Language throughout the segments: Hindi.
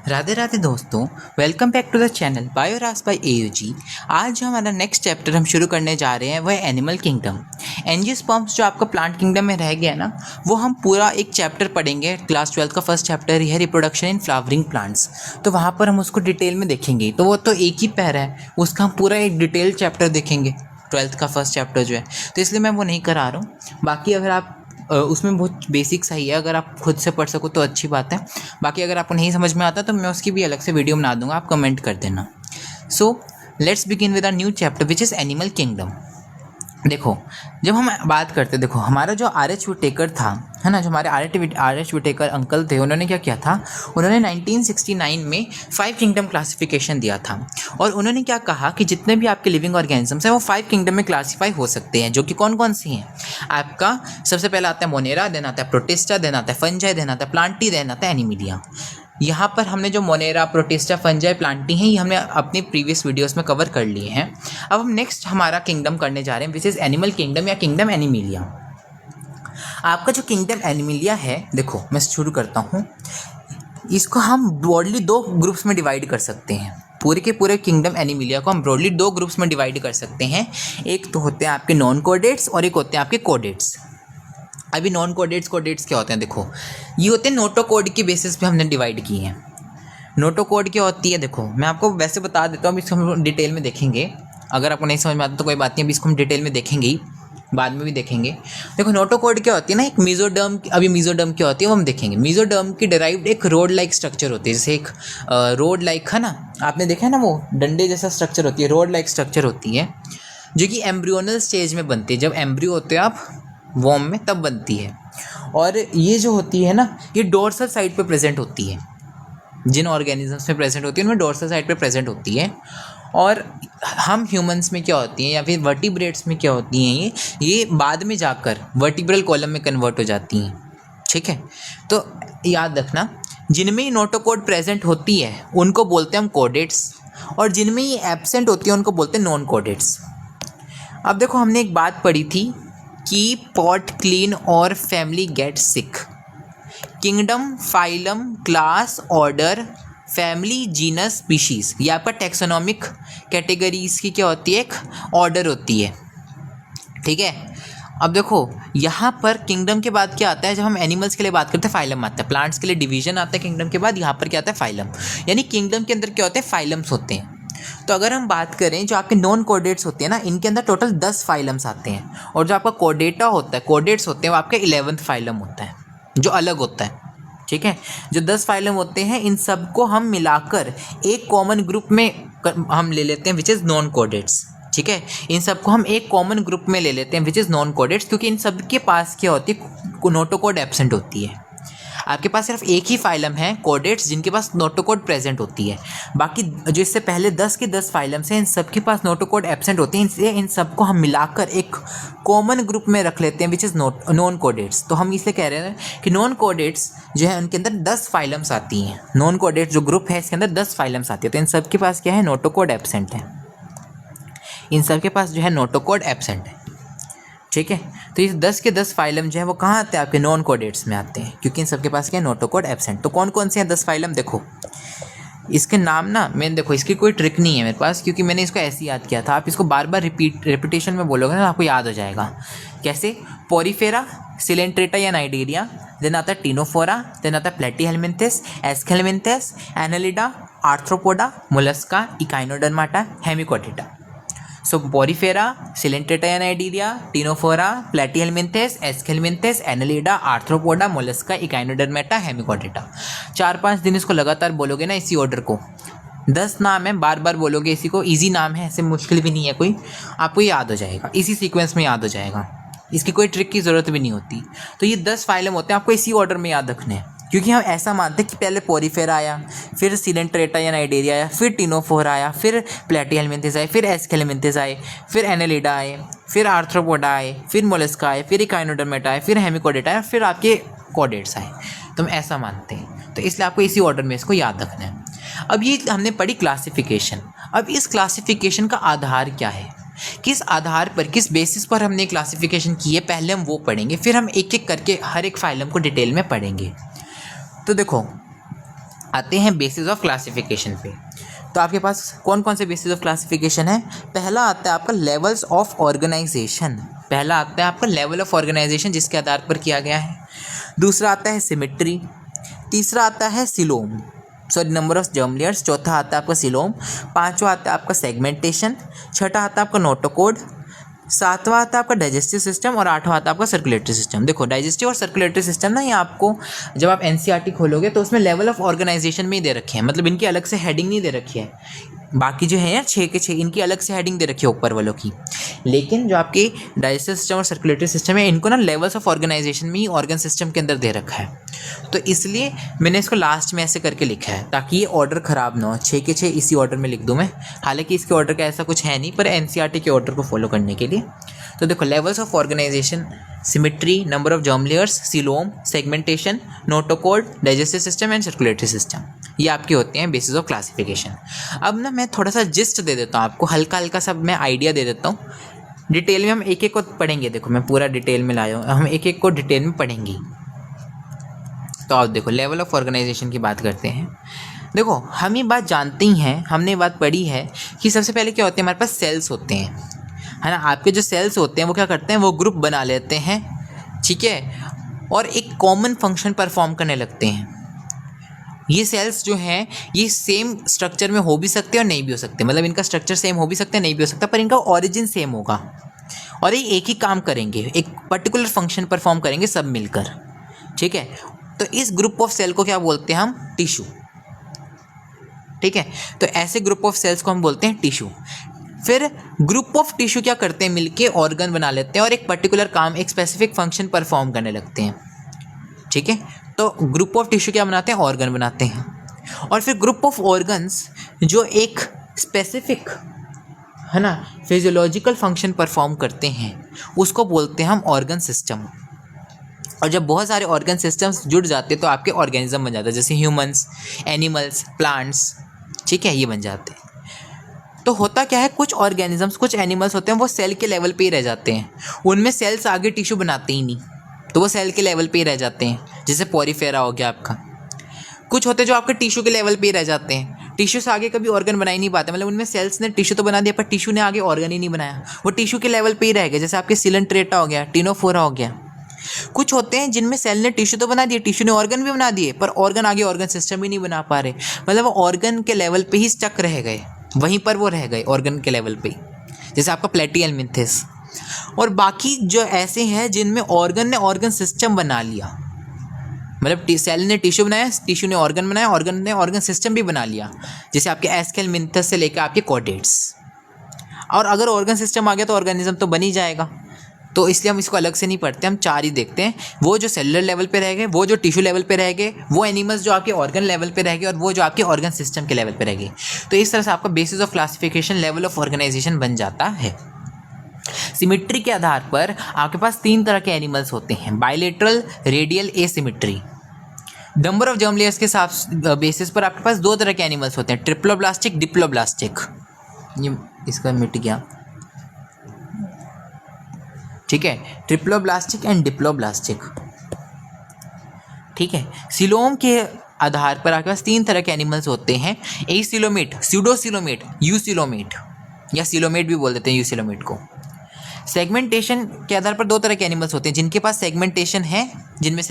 राधे राधे दोस्तों, welcome back to the channel बायोरास बाय एयूजी। आज जो हमारा नेक्स्ट चैप्टर हम शुरू करने जा रहे हैं वह है एनिमल किंगडम। एंजियोस्पर्म्स जो आपका प्लांट किंगडम में रह गया ना, वो हम पूरा एक चैप्टर पढ़ेंगे। क्लास 12 का फर्स्ट चैप्टर ही है रिप्रोडक्शन इन फ्लावरिंग प्लांट्स। तो वहाँ पर हम उसको डिटेल में देखेंगे। तो वो तो एक ही पैरा है, उसका हम पूरा एक डिटेल चैप्टर देखेंगे। 12th का फर्स्ट चैप्टर जो है, तो इसलिए मैं वो नहीं करा रहा हूँ। बाकी अगर आप उसमें बहुत बेसिक सा ही है, अगर आप खुद से पढ़ सको तो अच्छी बात है। बाकी अगर आपको नहीं समझ में आता तो मैं उसकी भी अलग से वीडियो बना दूंगा, आप कमेंट कर देना। So let's begin with our new chapter which is animal kingdom. देखो, जब हम बात करते, देखो हमारा जो आर.एच. विटेकर था, है ना, जो हमारे आर.एच. विटेकर अंकल थे, उन्होंने क्या किया था, उन्होंने 1969 में 5 किंगडम क्लासिफिकेशन दिया था। और उन्होंने क्या कहा कि जितने भी आपके लिविंग ऑर्गेनिजम्स हैं वो 5 किंगडम में क्लासीफाई हो सकते हैं, जो कि कौन कौन सी हैं। आपका सबसे पहला आता है मोनेरा, देन आता है प्रोटिस्टा, देन आता है फंजाई, देन आता है प्लांटी, देन आता है एनिमिलिया। यहाँ पर हमने जो मोनेरा, प्रोटिस्टा, फंजाई, प्लांटी हैं, ये हमने अपनी प्रीवियस वीडियोस में कवर कर लिए हैं। अब हम नेक्स्ट हमारा किंगडम करने जा रहे हैं विच इज़ एनिमल किंगडम या किंगडम एनिमिलिया। आपका जो किंगडम एनिमिलिया है, देखो मैं शुरू करता हूँ। इसको हम ब्रॉडली 2 ग्रुप्स में डिवाइड कर सकते हैं। पूरे के पूरे किंगडम एनिमिलिया को हम ब्रॉडली 2 ग्रुप्स में डिवाइड कर सकते हैं। एक तो होते हैं आपके नॉन कोडेट्स और एक होते हैं आपके कोडेट्स। अभी नॉन कोडेट्स क्या होते हैं, देखो ये होते हैं नोटोकोड के बेसिस पे हमने डिवाइड किए हैं। नोटोकोड क्या होती है, देखो मैं आपको वैसे बता देता हूँ, अभी इसको हम डिटेल में देखेंगे। अगर आपको नहीं समझ में आता तो कोई बात नहीं, अभी इसको हम डिटेल में देखेंगे ही, बाद में भी देखेंगे। देखो नोटोकोड क्या होती है ना, एक मीजोडर्म, अभी मीजोडर्म क्या होती है वो हम देखेंगे। मीजोडर्म की डिराइव्ड एक रोड लाइक स्ट्रक्चर होती है, जैसे एक रोड लाइक है ना, आपने देखा है ना, वो डंडे जैसा स्ट्रक्चर होती है, रोड लाइक स्ट्रक्चर होती है, जो कि एम्ब्रियोनल स्टेज में बनती है। जब एम्ब्रियो होते हैं आप वॉर्म में, तब बनती है। और ये जो होती है ना, ये डोर्सल साइड पे प्रेजेंट होती है। जिन ऑर्गेनिजम्स में प्रेजेंट होती है उनमें डोर्सल साइड पे प्रेजेंट होती है। और हम ह्यूमंस में क्या होती हैं या फिर वर्टिब्रेट्स में क्या होती हैं, ये बाद में जाकर वर्टिब्रल कॉलम में कन्वर्ट हो जाती हैं। ठीक है, तो याद रखना, जिनमें नोटोकोड प्रेजेंट होती है उनको बोलते हैं हम कोडेट्स, और जिनमें ये एब्सेंट होती है उनको बोलते हैं नॉन कोडेट्स। अब देखो, हमने एक बात पढ़ी थी कि पॉट क्लीन और family get sick. Kingdom, phylum, class, order, family, genus, species, ये आपका टेक्सोनॉमिक कैटेगरीज की क्या होती है, एक ऑर्डर होती है। ठीक है, अब देखो यहाँ पर किंगडम के बाद क्या आता है, जब हम एनिमल्स के लिए बात करते हैं फाइलम आता है, प्लांट्स के लिए डिवीजन आता है किंगडम के बाद, यहाँ पर क्या आता है फाइलम। यानी किंगडम के अंदर क्या होते हैं, फाइलम्स होते हैं। तो अगर हम बात करें जो आपके नॉन कोडेट्स होते हैं ना, इनके अंदर टोटल 10 फाइलम्स आते हैं। और जो आपका कोडेटा होता है, कोडेट्स होते हैं, वो आपका 11th फाइलम होता है, जो अलग होता है। ठीक है, जो 10 फाइलम होते हैं, इन सबको हम मिलाकर एक कॉमन ग्रुप में हम ले लेते हैं विच इज़ नॉन कोडेट्स। ठीक है, इन सबको हम एक कॉमन ग्रुप में ले लेते हैं विच इज़ नॉन कोडेट्स, क्योंकि इन सब के पास क्या होती है, नोटोकोड एब्सेंट होती है। आपके पास सिर्फ एक ही फाइलम है कोडेट्स जिनके पास नोटोकोड प्रेजेंट होती है। बाकी जो इससे पहले 10 के 10 फाइलम्स हैं, इन सब के पास नोटोकोड एब्सेंट होती है। इसलिए इन सबको हम मिलाकर एक कॉमन ग्रुप में रख लेते हैं विच इज़ नॉन कोडेट्स। तो हम इसलिए कह रहे हैं कि नॉन कोडेट्स जो है उनके अंदर 10 फाइलम्स आती हैं। नॉन कोडेट्स जो ग्रुप है इसके अंदर 10 फाइलम्स आती है। तो इन सब के पास क्या है, नोटोकोड एब्सेंट है। इन सब के पास जो है नोटोकोड एब्सेंट है। ठीक है, तो ये 10 के 10 फाइलम जो है वो कहाँ आते हैं, आपके नॉन कोडेट्स में आते हैं, क्योंकि इन सबके पास क्या है, नोटोकोड एब्सेंट। तो कौन कौन से हैं 10 फाइलम, देखो इसके नाम ना, मैं देखो इसकी कोई ट्रिक नहीं है मेरे पास, क्योंकि मैंने इसको ऐसे याद किया था। आप इसको बार बार रेपिटेशन में बोलोगे ना, आपको याद हो जाएगा। कैसे, पोरीफेरा, सिलेंट्रेटा या नाइडेरिया, देन आता है टिनोफोरा, देन आता है Platyhelminthes, Aschelminthes, Annelida, Arthropoda, Mollusca, Echinodermata, Hemichordata. So Porifera, Coelenterata या Cnidaria, Ctenophora, Platyhelminthes, Aschelminthes, Annelida, Arthropoda, Mollusca, Echinodermata, Hemichordata. 4-5 दिन इसको लगातार बोलोगे ना इसी ऑर्डर को, 10 नाम है, बार बार बोलोगे इसी को, इजी नाम है, ऐसे मुश्किल भी नहीं है कोई, आपको याद हो जाएगा, इसी सीक्वेंस में याद हो जाएगा, इसकी कोई ट्रिक की ज़रूरत भी नहीं होती। तो ये 10 फाइलम होते हैं, आपको इसी ऑर्डर में याद रखने हैं, क्योंकि हम ऐसा मानते हैं कि पहले पोरीफेरा आया, फिर सिलेंट्रेटा या नाइडेरिया आया, फिर टिनोफोरा आया, फिर प्लेटीहेलमिंथेस आए, फिर एस्केलमिंथेस आए, फिर एनालिडा आए, फिर आर्थ्रोपोडा आए, फिर मोलस्का आए, फिर इकाइनोडर्मेटा आए, फिर हेमिकोडेटा आए, फिर आपके कोडेट्स आए। तो हम ऐसा मानते हैं, तो इसलिए आपको इसी ऑर्डर में इसको याद रखना है। अब ये हमने पढ़ी क्लासिफिकेशन। अब इस क्लासिफिकेशन का आधार क्या है, किस आधार पर, किस बेसिस पर हमने क्लासिफिकेशन की है, पहले हम वो पढ़ेंगे, फिर हम एक एक करके हर एक फाइलम को डिटेल में पढ़ेंगे। तो देखो, आते हैं बेसिस ऑफ क्लासिफिकेशन पे। तो आपके पास कौन कौन से बेसिस ऑफ क्लासिफिकेशन है? पहला आता है आपका लेवल्स ऑफ ऑर्गेनाइजेशन। पहला आता है आपका लेवल ऑफ ऑर्गेनाइजेशन जिसके आधार पर किया गया है। दूसरा आता है सिमेट्री। तीसरा आता है coelom, sorry number of germ layers. चौथा आता है आपका सिलोम। पांचवा आता है आपका सेगमेंटेशन। छठा आता है आपका नोटोकोड। सातवां आता है आपका डाइजेस्टिव सिस्टम और आठवां आता है आपका सर्कुलेटरी सिस्टम। देखो डाइजेस्टिव और सर्कुलेटरी सिस्टम ना, ये आपको जब आप एनसीईआरटी खोलोगे तो उसमें लेवल ऑफ ऑर्गेनाइजेशन में ही दे रखे हैं, मतलब इनकी अलग से हेडिंग नहीं दे रखी है। बाकी जो है यार 6 के 6 इनकी अलग से हेडिंग दे रखी है ऊपर वालों की, लेकिन जो आपके डाइजेस्टिव सिस्टम और सर्कुलेटरी सिस्टम है इनको ना लेवल्स ऑफ ऑर्गेनाइजेशन में ही ऑर्गन सिस्टम के अंदर दे रखा है। तो इसलिए मैंने इसको लास्ट में ऐसे करके लिखा है ताकि ये ऑर्डर ख़राब ना हो। 6 के 6 इसी ऑर्डर में लिख दूँ मैं, हालांकि इसके ऑर्डर का ऐसा कुछ है नहीं, पर एनसीईआरटी के ऑर्डर को फॉलो करने के लिए। तो देखो levels of organisation, symmetry, number of germ layers, coelom, segmentation, notochord, digestive system and circulatory system, ये आपके होते हैं बेसिस ऑफ क्लासिफिकेशन। अब ना मैं थोड़ा सा जिस्ट दे देता हूँ आपको, हल्का हल्का सा मैं आइडिया दे देता हूँ। डिटेल में हम एक एक को पढ़ेंगे। देखो मैं पूरा डिटेल में लाया हूँ, हम एक एक को डिटेल में पढ़ेंगे। तो आप देखो लेवल ऑफ ऑर्गेनाइजेशन की बात करते हैं। देखो हम ये बात जानते ही हैं, हमने ये बात पढ़ी है कि सबसे पहले क्या होते हैं, हमारे पास सेल्स होते हैं, है ना। आपके जो सेल्स होते हैं वो क्या करते हैं, वो ग्रुप बना लेते हैं, ठीक है, और एक कॉमन फंक्शन परफॉर्म करने लगते हैं। ये सेल्स जो हैं ये सेम स्ट्रक्चर में हो भी सकते हैं और नहीं भी हो सकते, मतलब इनका स्ट्रक्चर सेम हो भी सकता है, नहीं भी हो सकता, पर इनका ओरिजिन सेम होगा और ये एक ही काम करेंगे, एक पर्टिकुलर फंक्शन परफॉर्म करेंगे सब मिलकर, ठीक है। तो इस ग्रुप ऑफ सेल को क्या बोलते हैं हम, टिश्यू, ठीक है। तो ऐसे ग्रुप ऑफ सेल्स को हम बोलते हैं टिश्यू। फिर ग्रुप ऑफ टिश्यू क्या करते हैं, मिलके ऑर्गन बना लेते हैं और एक पर्टिकुलर काम, एक स्पेसिफिक फंक्शन परफॉर्म करने लगते हैं, ठीक है। तो ग्रुप ऑफ टिश्यू क्या बनाते हैं, ऑर्गन बनाते हैं। और फिर ग्रुप ऑफ ऑर्गन्स जो एक स्पेसिफिक, है ना, फिजियोलॉजिकल फंक्शन परफॉर्म करते हैं उसको बोलते हैं हम ऑर्गन सिस्टम। और जब बहुत सारे ऑर्गन सिस्टम्स जुड़ जाते हैं तो आपके ऑर्गेनिज्म बन जाता है, जैसे ह्यूमंस, एनिमल्स, प्लांट्स, ठीक है, ये बन जाते हैं। तो होता क्या है, कुछ ऑर्गेनिजम्स, कुछ एनिमल्स होते हैं वो सेल के लेवल पे ही रह जाते हैं, उनमें सेल्स आगे टिश्यू बनाते ही नहीं, तो वो सेल के लेवल पे ही रह जाते हैं, जैसे पोरीफेरा हो गया आपका। कुछ होते हैं जो आपके टिश्यू के लेवल पे ही रह जाते हैं, टिश्यू से आगे कभी ऑर्गन बना ही नहीं पाते, मतलब उनमें सेल्स ने टिश्यू तो बना दिया पर टिश्यू ने आगे ऑर्गन ही नहीं बनाया, वो टिश्यू के लेवल पे ही रह गए, जैसे आपके सिलेंट्रेटा हो गया, टिनोफोरा हो गया। कुछ होते हैं जिनमें सेल ने टिश्यू तो बना दिए, टिश्यू ने ऑर्गन भी बना दिए, पर ऑर्गन आगे ऑर्गन सिस्टम ही नहीं बना पा रहे, मतलब वो ऑर्गन के लेवल पे ही स्टक रह गए, वहीं पर वो रह गए ऑर्गन के लेवल पे, जैसे आपका प्लेटिहेल्मिंथेस। और बाकी जो ऐसे हैं जिनमें ऑर्गन ने ऑर्गन सिस्टम बना लिया, मतलब सेल ने टिश्यू बनाया, टिश्यू ने ऑर्गन बनाया, ऑर्गन ने ऑर्गन सिस्टम भी बना लिया, जैसे आपके एस्केलमिंथस से लेकर आपके कॉर्डेट्स। और अगर ऑर्गन सिस्टम आ गया तो ऑर्गेनिज्म तो बन ही जाएगा, तो इसलिए हम इसको अलग से नहीं पढ़ते, हम 4 ही देखते हैं, वो जो सेलुलर लेवल पे रह गए, वो जो टिश्यू लेवल पे रह गए, वो एनिमल्स जो आपके ऑर्गन लेवल पे रह गए, और वो जो आपके ऑर्गन सिस्टम के लेवल पे रह गए। तो इस तरह से आपका basis of classification level of organisation बन जाता है। सिमेट्री के आधार पर आपके पास 3 तरह के एनिमल्स होते हैं, bilateral, radial, asymmetry. Number of germ layers के बेसिस पर आपके पास 2 तरह के एनिमल्स होते हैं, ट्रिप्लोब्लास्टिक, डिप्लोब्लास्टिक। ये इसका मिट गया, ठीक है, ट्रिप्लोब्लास्टिक एंड डिप्लोब्लास्टिक, ठीक है। सिलोम के आधार पर आपके पास 3 तरह के एनिमल्स होते हैं, एसिलोमेट, स्यूडोसिलोमेट, यूसिलोमेट, या सिलोमेट भी बोल देते हैं यूसिलोमेट को। सेगमेंटेशन के आधार पर 2 तरह के एनिमल्स होते हैं, जिनके पास सेगमेंटेशन है, जिनमें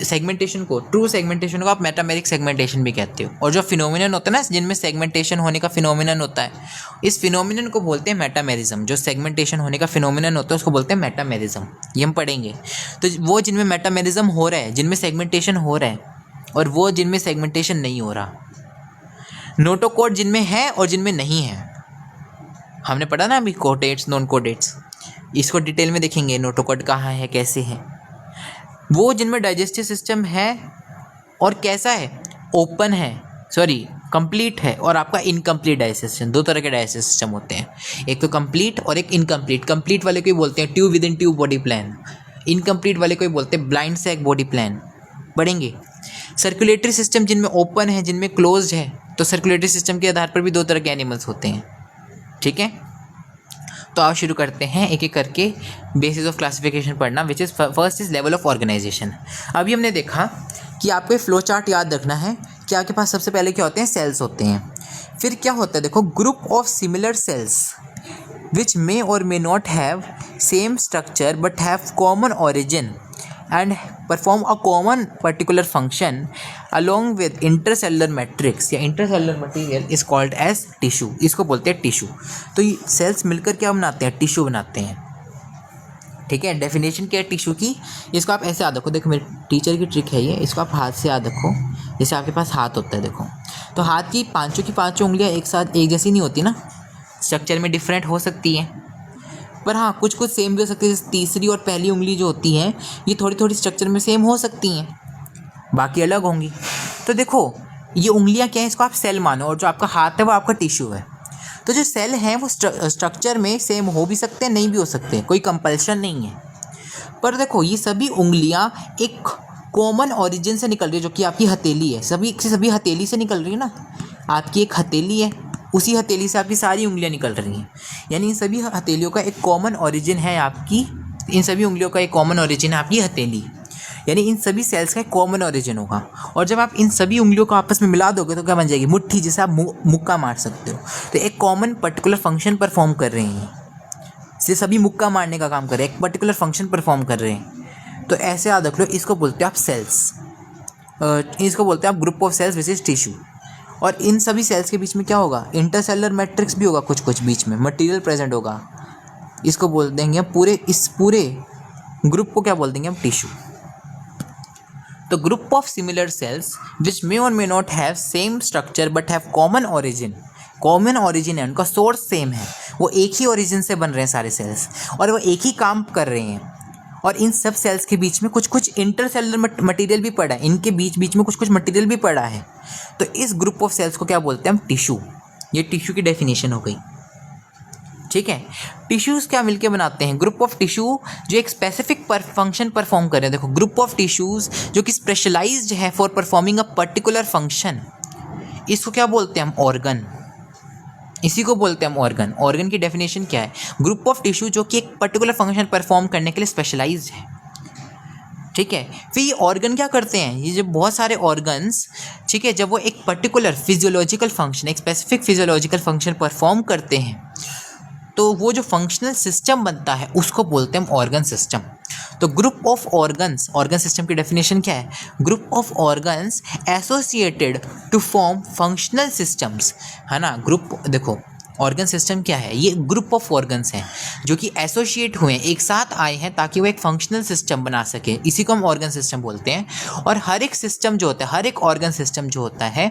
सेगमेंटेशन को, ट्रू सेगमेंटेशन को आप मेटामेरिक सेगमेंटेशन भी कहते हो, और जो फिनोमिनन होता है ना, जिनमें सेगमेंटेशन होने का फिनोमिनन होता है, इस फिनोमिनन को बोलते हैं मेटामेरिज्म। जो सेगमेंटेशन होने का फिनोमिनन होता है उसको बोलते हैं मेटामेरिज्म, ये हम पढ़ेंगे। तो वो जिनमें मेटामेरिज्म हो रहा है, जिनमें सेगमेंटेशन हो रहा है, और वो जिनमें सेगमेंटेशन नहीं हो रहा। नोटोकोड जिनमें है और जिनमें नहीं है, हमने पढ़ा ना अभी, कोडेट्स, नॉन कोडेट्स, इसको डिटेल में देखेंगे, नोटोकोड कहाँ है, कैसे है। वो जिनमें डाइजेस्टिव सिस्टम है और कैसा है, ओपन है, सॉरी कंप्लीट है, और आपका इनकम्प्लीट डाइजेस्टिव। 2 तरह के डाइजेस्टिव सिस्टम होते हैं, एक तो कंप्लीट और एक इनकम्प्लीट। कंप्लीट वाले को ही बोलते हैं tube with in tube body plan, incomplete वाले को ही बोलते हैं ब्लाइंड सैक बॉडी प्लान, पढ़ेंगे। सर्कुलेटरी सिस्टम जिनमें ओपन है, जिनमें क्लोज्ड है, तो सर्कुलेटरी सिस्टम के आधार पर भी 2 तरह के एनिमल्स होते हैं, ठीक है। तो आप शुरू करते हैं एक एक करके बेसिस ऑफ क्लासिफिकेशन पढ़ना, which is first is level of organisation. अभी हमने देखा कि आपको फ्लो चार्ट याद रखना है कि आपके पास सबसे पहले क्या होते हैं, सेल्स होते हैं। फिर क्या होता है, देखो, group of similar sales which may or may not have same structure but have common origin and perform a common particular function along with intercellular matrix या intercellular material is called as tissue। इसको बोलते हैं टिश्यू। तो ये सेल्स मिलकर क्या बनाते हैं, टिश्यू बनाते हैं। ठीक है, डेफिनेशन क्या है टिश्यू की, इसको आप ऐसे याद रखो। देखो मेरे टीचर की ट्रिक है ये, इसको आप हाथ से याद रखो। जैसे आपके पास हाथ होता है, देखो, तो हाथ की पांचों उंगलियां एक साथ एक जैसी नहीं होती ना, स्ट्रक्चर में डिफरेंट हो सकती है, पर हाँ कुछ कुछ सेम भी हो सकती है। जैसे तीसरी और पहली उंगली जो होती हैं ये थोड़ी थोड़ी स्ट्रक्चर में सेम हो सकती हैं, बाकी अलग होंगी। तो देखो ये उंगलियां क्या है, इसको आप सेल मानो, और जो आपका हाथ है वो आपका टिश्यू है। तो जो सेल हैं वो स्ट्रक्चर में सेम हो भी सकते हैं, नहीं भी हो सकते हैं, कोई कंपल्शन नहीं है। पर देखो ये सभी उंगलियां एक कॉमन ओरिजिन से निकल रही है, जो कि आपकी हथेली है। सभी हथेली से निकल रही है ना, आपकी एक हथेली है, उसी हथेली से आपकी सारी उंगलियां निकल रही हैं। यानी इन सभी हथेलियों का एक कॉमन ओरिजिन है आपकी, इन सभी उंगलियों का एक कॉमन ओरिजिन है आपकी हथेली। यानी इन सभी सेल्स का एक कॉमन ओरिजिन होगा। और जब आप इन सभी उंगलियों को आपस में मिला दोगे तो क्या बन जाएगी, मुट्ठी, जिसे आप मुक्का मार सकते हो। तो एक कॉमन पर्टिकुलर फंक्शन परफॉर्म कर रहे हैं, से सभी मुक्का मारने का काम कर रहे हैं, एक पर्टिकुलर फंक्शन परफॉर्म कर रहे हैं। तो ऐसे याद रख लो, इसको बोलते हो आप सेल्स, इसको बोलते हैं आप group of cells which is tissue. और इन सभी सेल्स के बीच में क्या होगा, इंटरसेलुलर मैट्रिक्स भी होगा, कुछ बीच में मटेरियल प्रेजेंट होगा। इसको बोल देंगे हम इस पूरे ग्रुप को क्या बोल देंगे हम, टिश्यू। तो group of similar cells which may और may not have same structure but have common origin है, उनका सोर्स सेम है, वो एक ही ओरिजिन से बन रहे हैं सारे सेल्स, और वो एक ही काम कर रहे हैं। और इन सब सेल्स के बीच में कुछ इंटरसेलुलर मटेरियल भी पड़ा है, इनके बीच में कुछ मटेरियल भी पड़ा है। तो इस ग्रुप ऑफ सेल्स को क्या बोलते हैं हम, टिश्यू। ये टिश्यू की डेफिनेशन हो गई। ठीक है, टिश्यूज़ क्या मिलके बनाते हैं, ग्रुप ऑफ टिश्यू जो एक स्पेसिफिक फंक्शन परफॉर्म कर रहे हैं। देखो ग्रुप ऑफ टिश्यूज़ जो कि स्पेशलाइज्ड है for performing a particular function, इसको क्या बोलते हैं हम, ऑर्गन। इसी को बोलते हैं हम ऑर्गन। ऑर्गन की डेफिनेशन क्या है, ग्रुप ऑफ टिश्यू जो कि एक पर्टिकुलर फंक्शन परफॉर्म करने के लिए स्पेशलाइज्ड है। ठीक है, फिर ये ऑर्गन क्या करते हैं, ये जो बहुत सारे ऑर्गन्स, ठीक है, जब वो एक पर्टिकुलर फिजियोलॉजिकल फंक्शन, एक स्पेसिफिक फिजियोलॉजिकल फंक्शन परफॉर्म करते हैं, तो वो जो फंक्शनल सिस्टम बनता है उसको बोलते हैं हम ऑर्गन सिस्टम। तो group of organs, organ system की डेफिनेशन क्या है, group of organs associated to form functional systems, है ना। ग्रुप, देखो ऑर्गन सिस्टम क्या है, ये ग्रुप ऑफ ऑर्गन्स हैं जो कि एसोसिएट हुए हैं, एक साथ आए हैं ताकि वो एक फंक्शनल सिस्टम बना सके, इसी को हम ऑर्गन सिस्टम बोलते हैं। और हर एक सिस्टम जो होता है, हर एक ऑर्गन सिस्टम जो होता है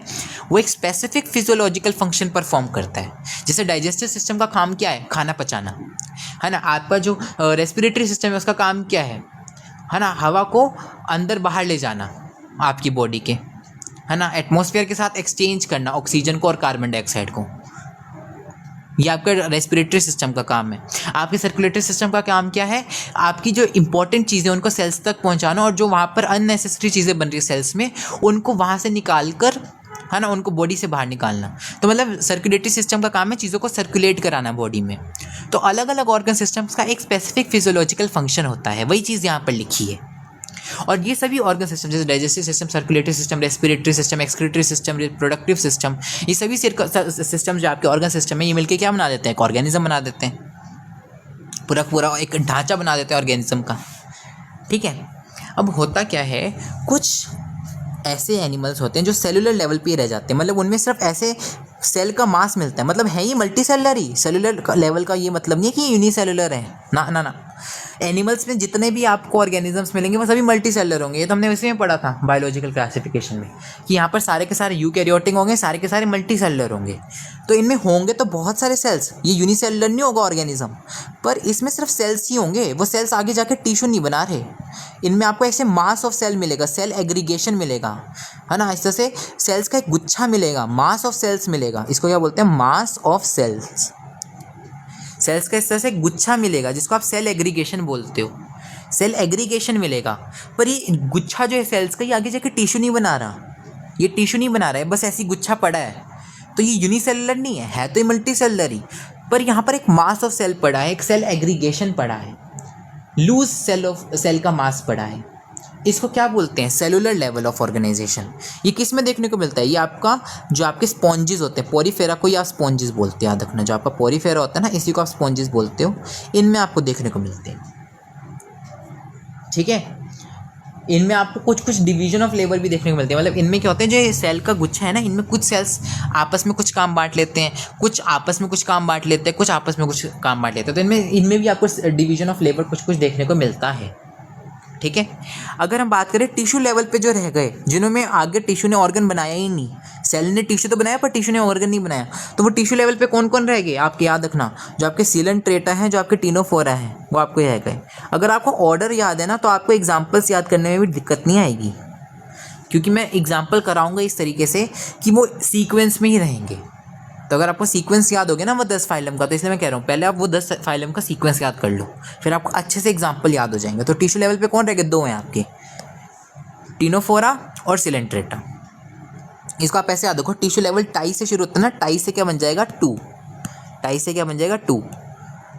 वो एक स्पेसिफिक फिजियोलॉजिकल फंक्शन परफॉर्म करता है। जैसे डाइजेस्टिव सिस्टम का काम क्या है, खाना पचाना, है ना। आपका जो रेस्पिरेटरी सिस्टम है उसका काम क्या है ना, हवा को अंदर बाहर ले जाना आपकी बॉडी के, है ना, एटमॉस्फेयर के साथ एक्सचेंज करना ऑक्सीजन को और कार्बन डाइऑक्साइड को। ये आपका रेस्पिरेटरी सिस्टम का काम है। आपके सर्कुलेटरी सिस्टम का काम क्या है, आपकी जो इंपॉर्टेंट चीज़ें उनको सेल्स तक पहुंचाना, और जो वहाँ पर अननेसेसरी चीज़ें बन रही है सेल्स में उनको वहाँ से निकाल कर, है ना, उनको बॉडी से बाहर निकालना। तो मतलब सर्कुलेटरी सिस्टम का काम है चीज़ों को सर्कुलेट कराना बॉडी में। तो अलग अलग ऑर्गन सिस्टम्स का एक स्पेसिफिक फिजियोलॉजिकल फंक्शन होता है, वही चीज़ यहाँ पर लिखी है। और ये सभी ऑर्गन सिस्टम जैसे digestive system, circulatory system, respiratory system, excretory system, reproductive system, ये सभी सिस्टम जो आपके ऑर्गन सिस्टम है ये मिलके क्या बना देते हैं, एक ऑर्गेनिज्म बना देते हैं, पूरा एक ढांचा बना देते हैं ऑर्गेनिज्म का। ठीक है, अब होता क्या है, कुछ ऐसे एनिमल्स होते हैं जो सेलुलर लेवल पे ही रह जाते हैं, मतलब उनमें सिर्फ ऐसे सेल का मास मिलता है, मतलब है ये मल्टी सेलुलर ही, सेलुलर लेवल का ये मतलब नहीं है कि यूनिसेलुलर है, ना ना ना। एनिमल्स में जितने भी आपको ऑर्गेनिजम्स मिलेंगे वो सभी मल्टी सेलुलर होंगे। ये तो हमने वैसे में पढ़ा था बायोलॉजिकल क्लासिफिकेशन में कि यहाँ पर सारे के सारे यूकैरियोटिक होंगे, सारे के सारे मल्टी सेलुलर होंगे। तो इनमें होंगे तो बहुत सारे सेल्स, ये यूनिसेलुलर नहीं होगा ऑर्गेनिज्म, पर इसमें सिर्फ सेल्स ही होंगे, वो सेल्स आगे जाके टिश्यू नहीं बना रहे। इनमें आपको ऐसे मास ऑफ सेल मिलेगा, सेल एग्रीगेशन मिलेगा, है ना, इस तरह से सेल्स का एक गुच्छा मिलेगा, मास ऑफ सेल्स मिलेगा। इसको क्या बोलते हैं, मास ऑफ सेल्स। सेल्स का इस तरह से गुच्छा मिलेगा जिसको आप सेल एग्रीगेशन बोलते हो, सेल एग्रीगेशन मिलेगा। पर ये गुच्छा जो है सेल्स का, ये आगे जाके टिश्यू नहीं बना रहा, ये टिश्यू नहीं बना रहा है, बस ऐसी गुच्छा पड़ा है। तो ये यूनिसेलुलर नहीं है तो ये मल्टी सेलुलर ही, पर यहाँ पर एक मास ऑफ सेल पड़ा है, एक सेल एग्रीगेशन पड़ा है, लूज सेल का मास पड़ा है। इसको क्या बोलते हैं, सेलुलर लेवल ऑफ ऑर्गेनाइजेशन। ये किस में देखने को मिलता है, ये आपका जो आपके स्पॉन्जेस होते हैं, पोरीफेरा को या स्पॉन्जेस बोलते हैं, याद रखना, जो आपका पोरीफेरा होता है ना, इसी को आप स्पॉन्जेस बोलते हो, इनमें आपको देखने को मिलते हैं। ठीक है, इनमें आपको कुछ कुछ डिवीजन ऑफ लेबर भी देखने को मिलते हैं। मतलब इनमें क्या होते हैं, जो ये सेल का गुच्छा है ना, इनमें कुछ सेल्स आपस में कुछ काम बांट लेते हैं, कुछ आपस में कुछ काम बांट लेते हैं, कुछ आपस में कुछ काम बांट लेते हैं। तो इनमें भी आपको डिवीजन ऑफ लेबर कुछ कुछ देखने को मिलता है। ठीक है, अगर हम बात करें टिश्यू लेवल पे जो रह गए, जिन्होंने आगे टिश्यू ने ऑर्गन बनाया ही नहीं, सेल ने टिश्यू तो बनाया पर टिश्यू ने ऑर्गन नहीं बनाया, तो वो टिश्यू लेवल पे कौन कौन रह गए, आपके याद रखना, जो आपके सीलेंट्रेटा हैं, जो आपके टिनोफोरा हैं, वो आपको रह गए। अगर आपको ऑर्डर याद है ना, तो आपको एग्जाम्पल्स याद करने में भी दिक्कत नहीं आएगी, क्योंकि मैं एग्जाम्पल कराऊंगा इस तरीके से कि वो सीक्वेंस में ही रहेंगे। तो अगर आपको सीक्वेंस याद हो गया ना वो 10 फाइलम का, तो इसलिए मैं कह रहा हूँ पहले आप वो 10 फाइलम का सीक्वेंस याद कर लो, फिर आपको अच्छे से एग्जाम्पल याद हो जाएंगे। तो टिश्यू लेवल पे कौन रह गए, दो हैं आपके, टिनोफोरा और सिलेंट्रेटा। इसको आप ऐसे याद रखो, टिश्यू लेवल टाई से शुरू होता है ना, टाई से क्या बन जाएगा, टू, टाई से क्या बन जाएगा, टू।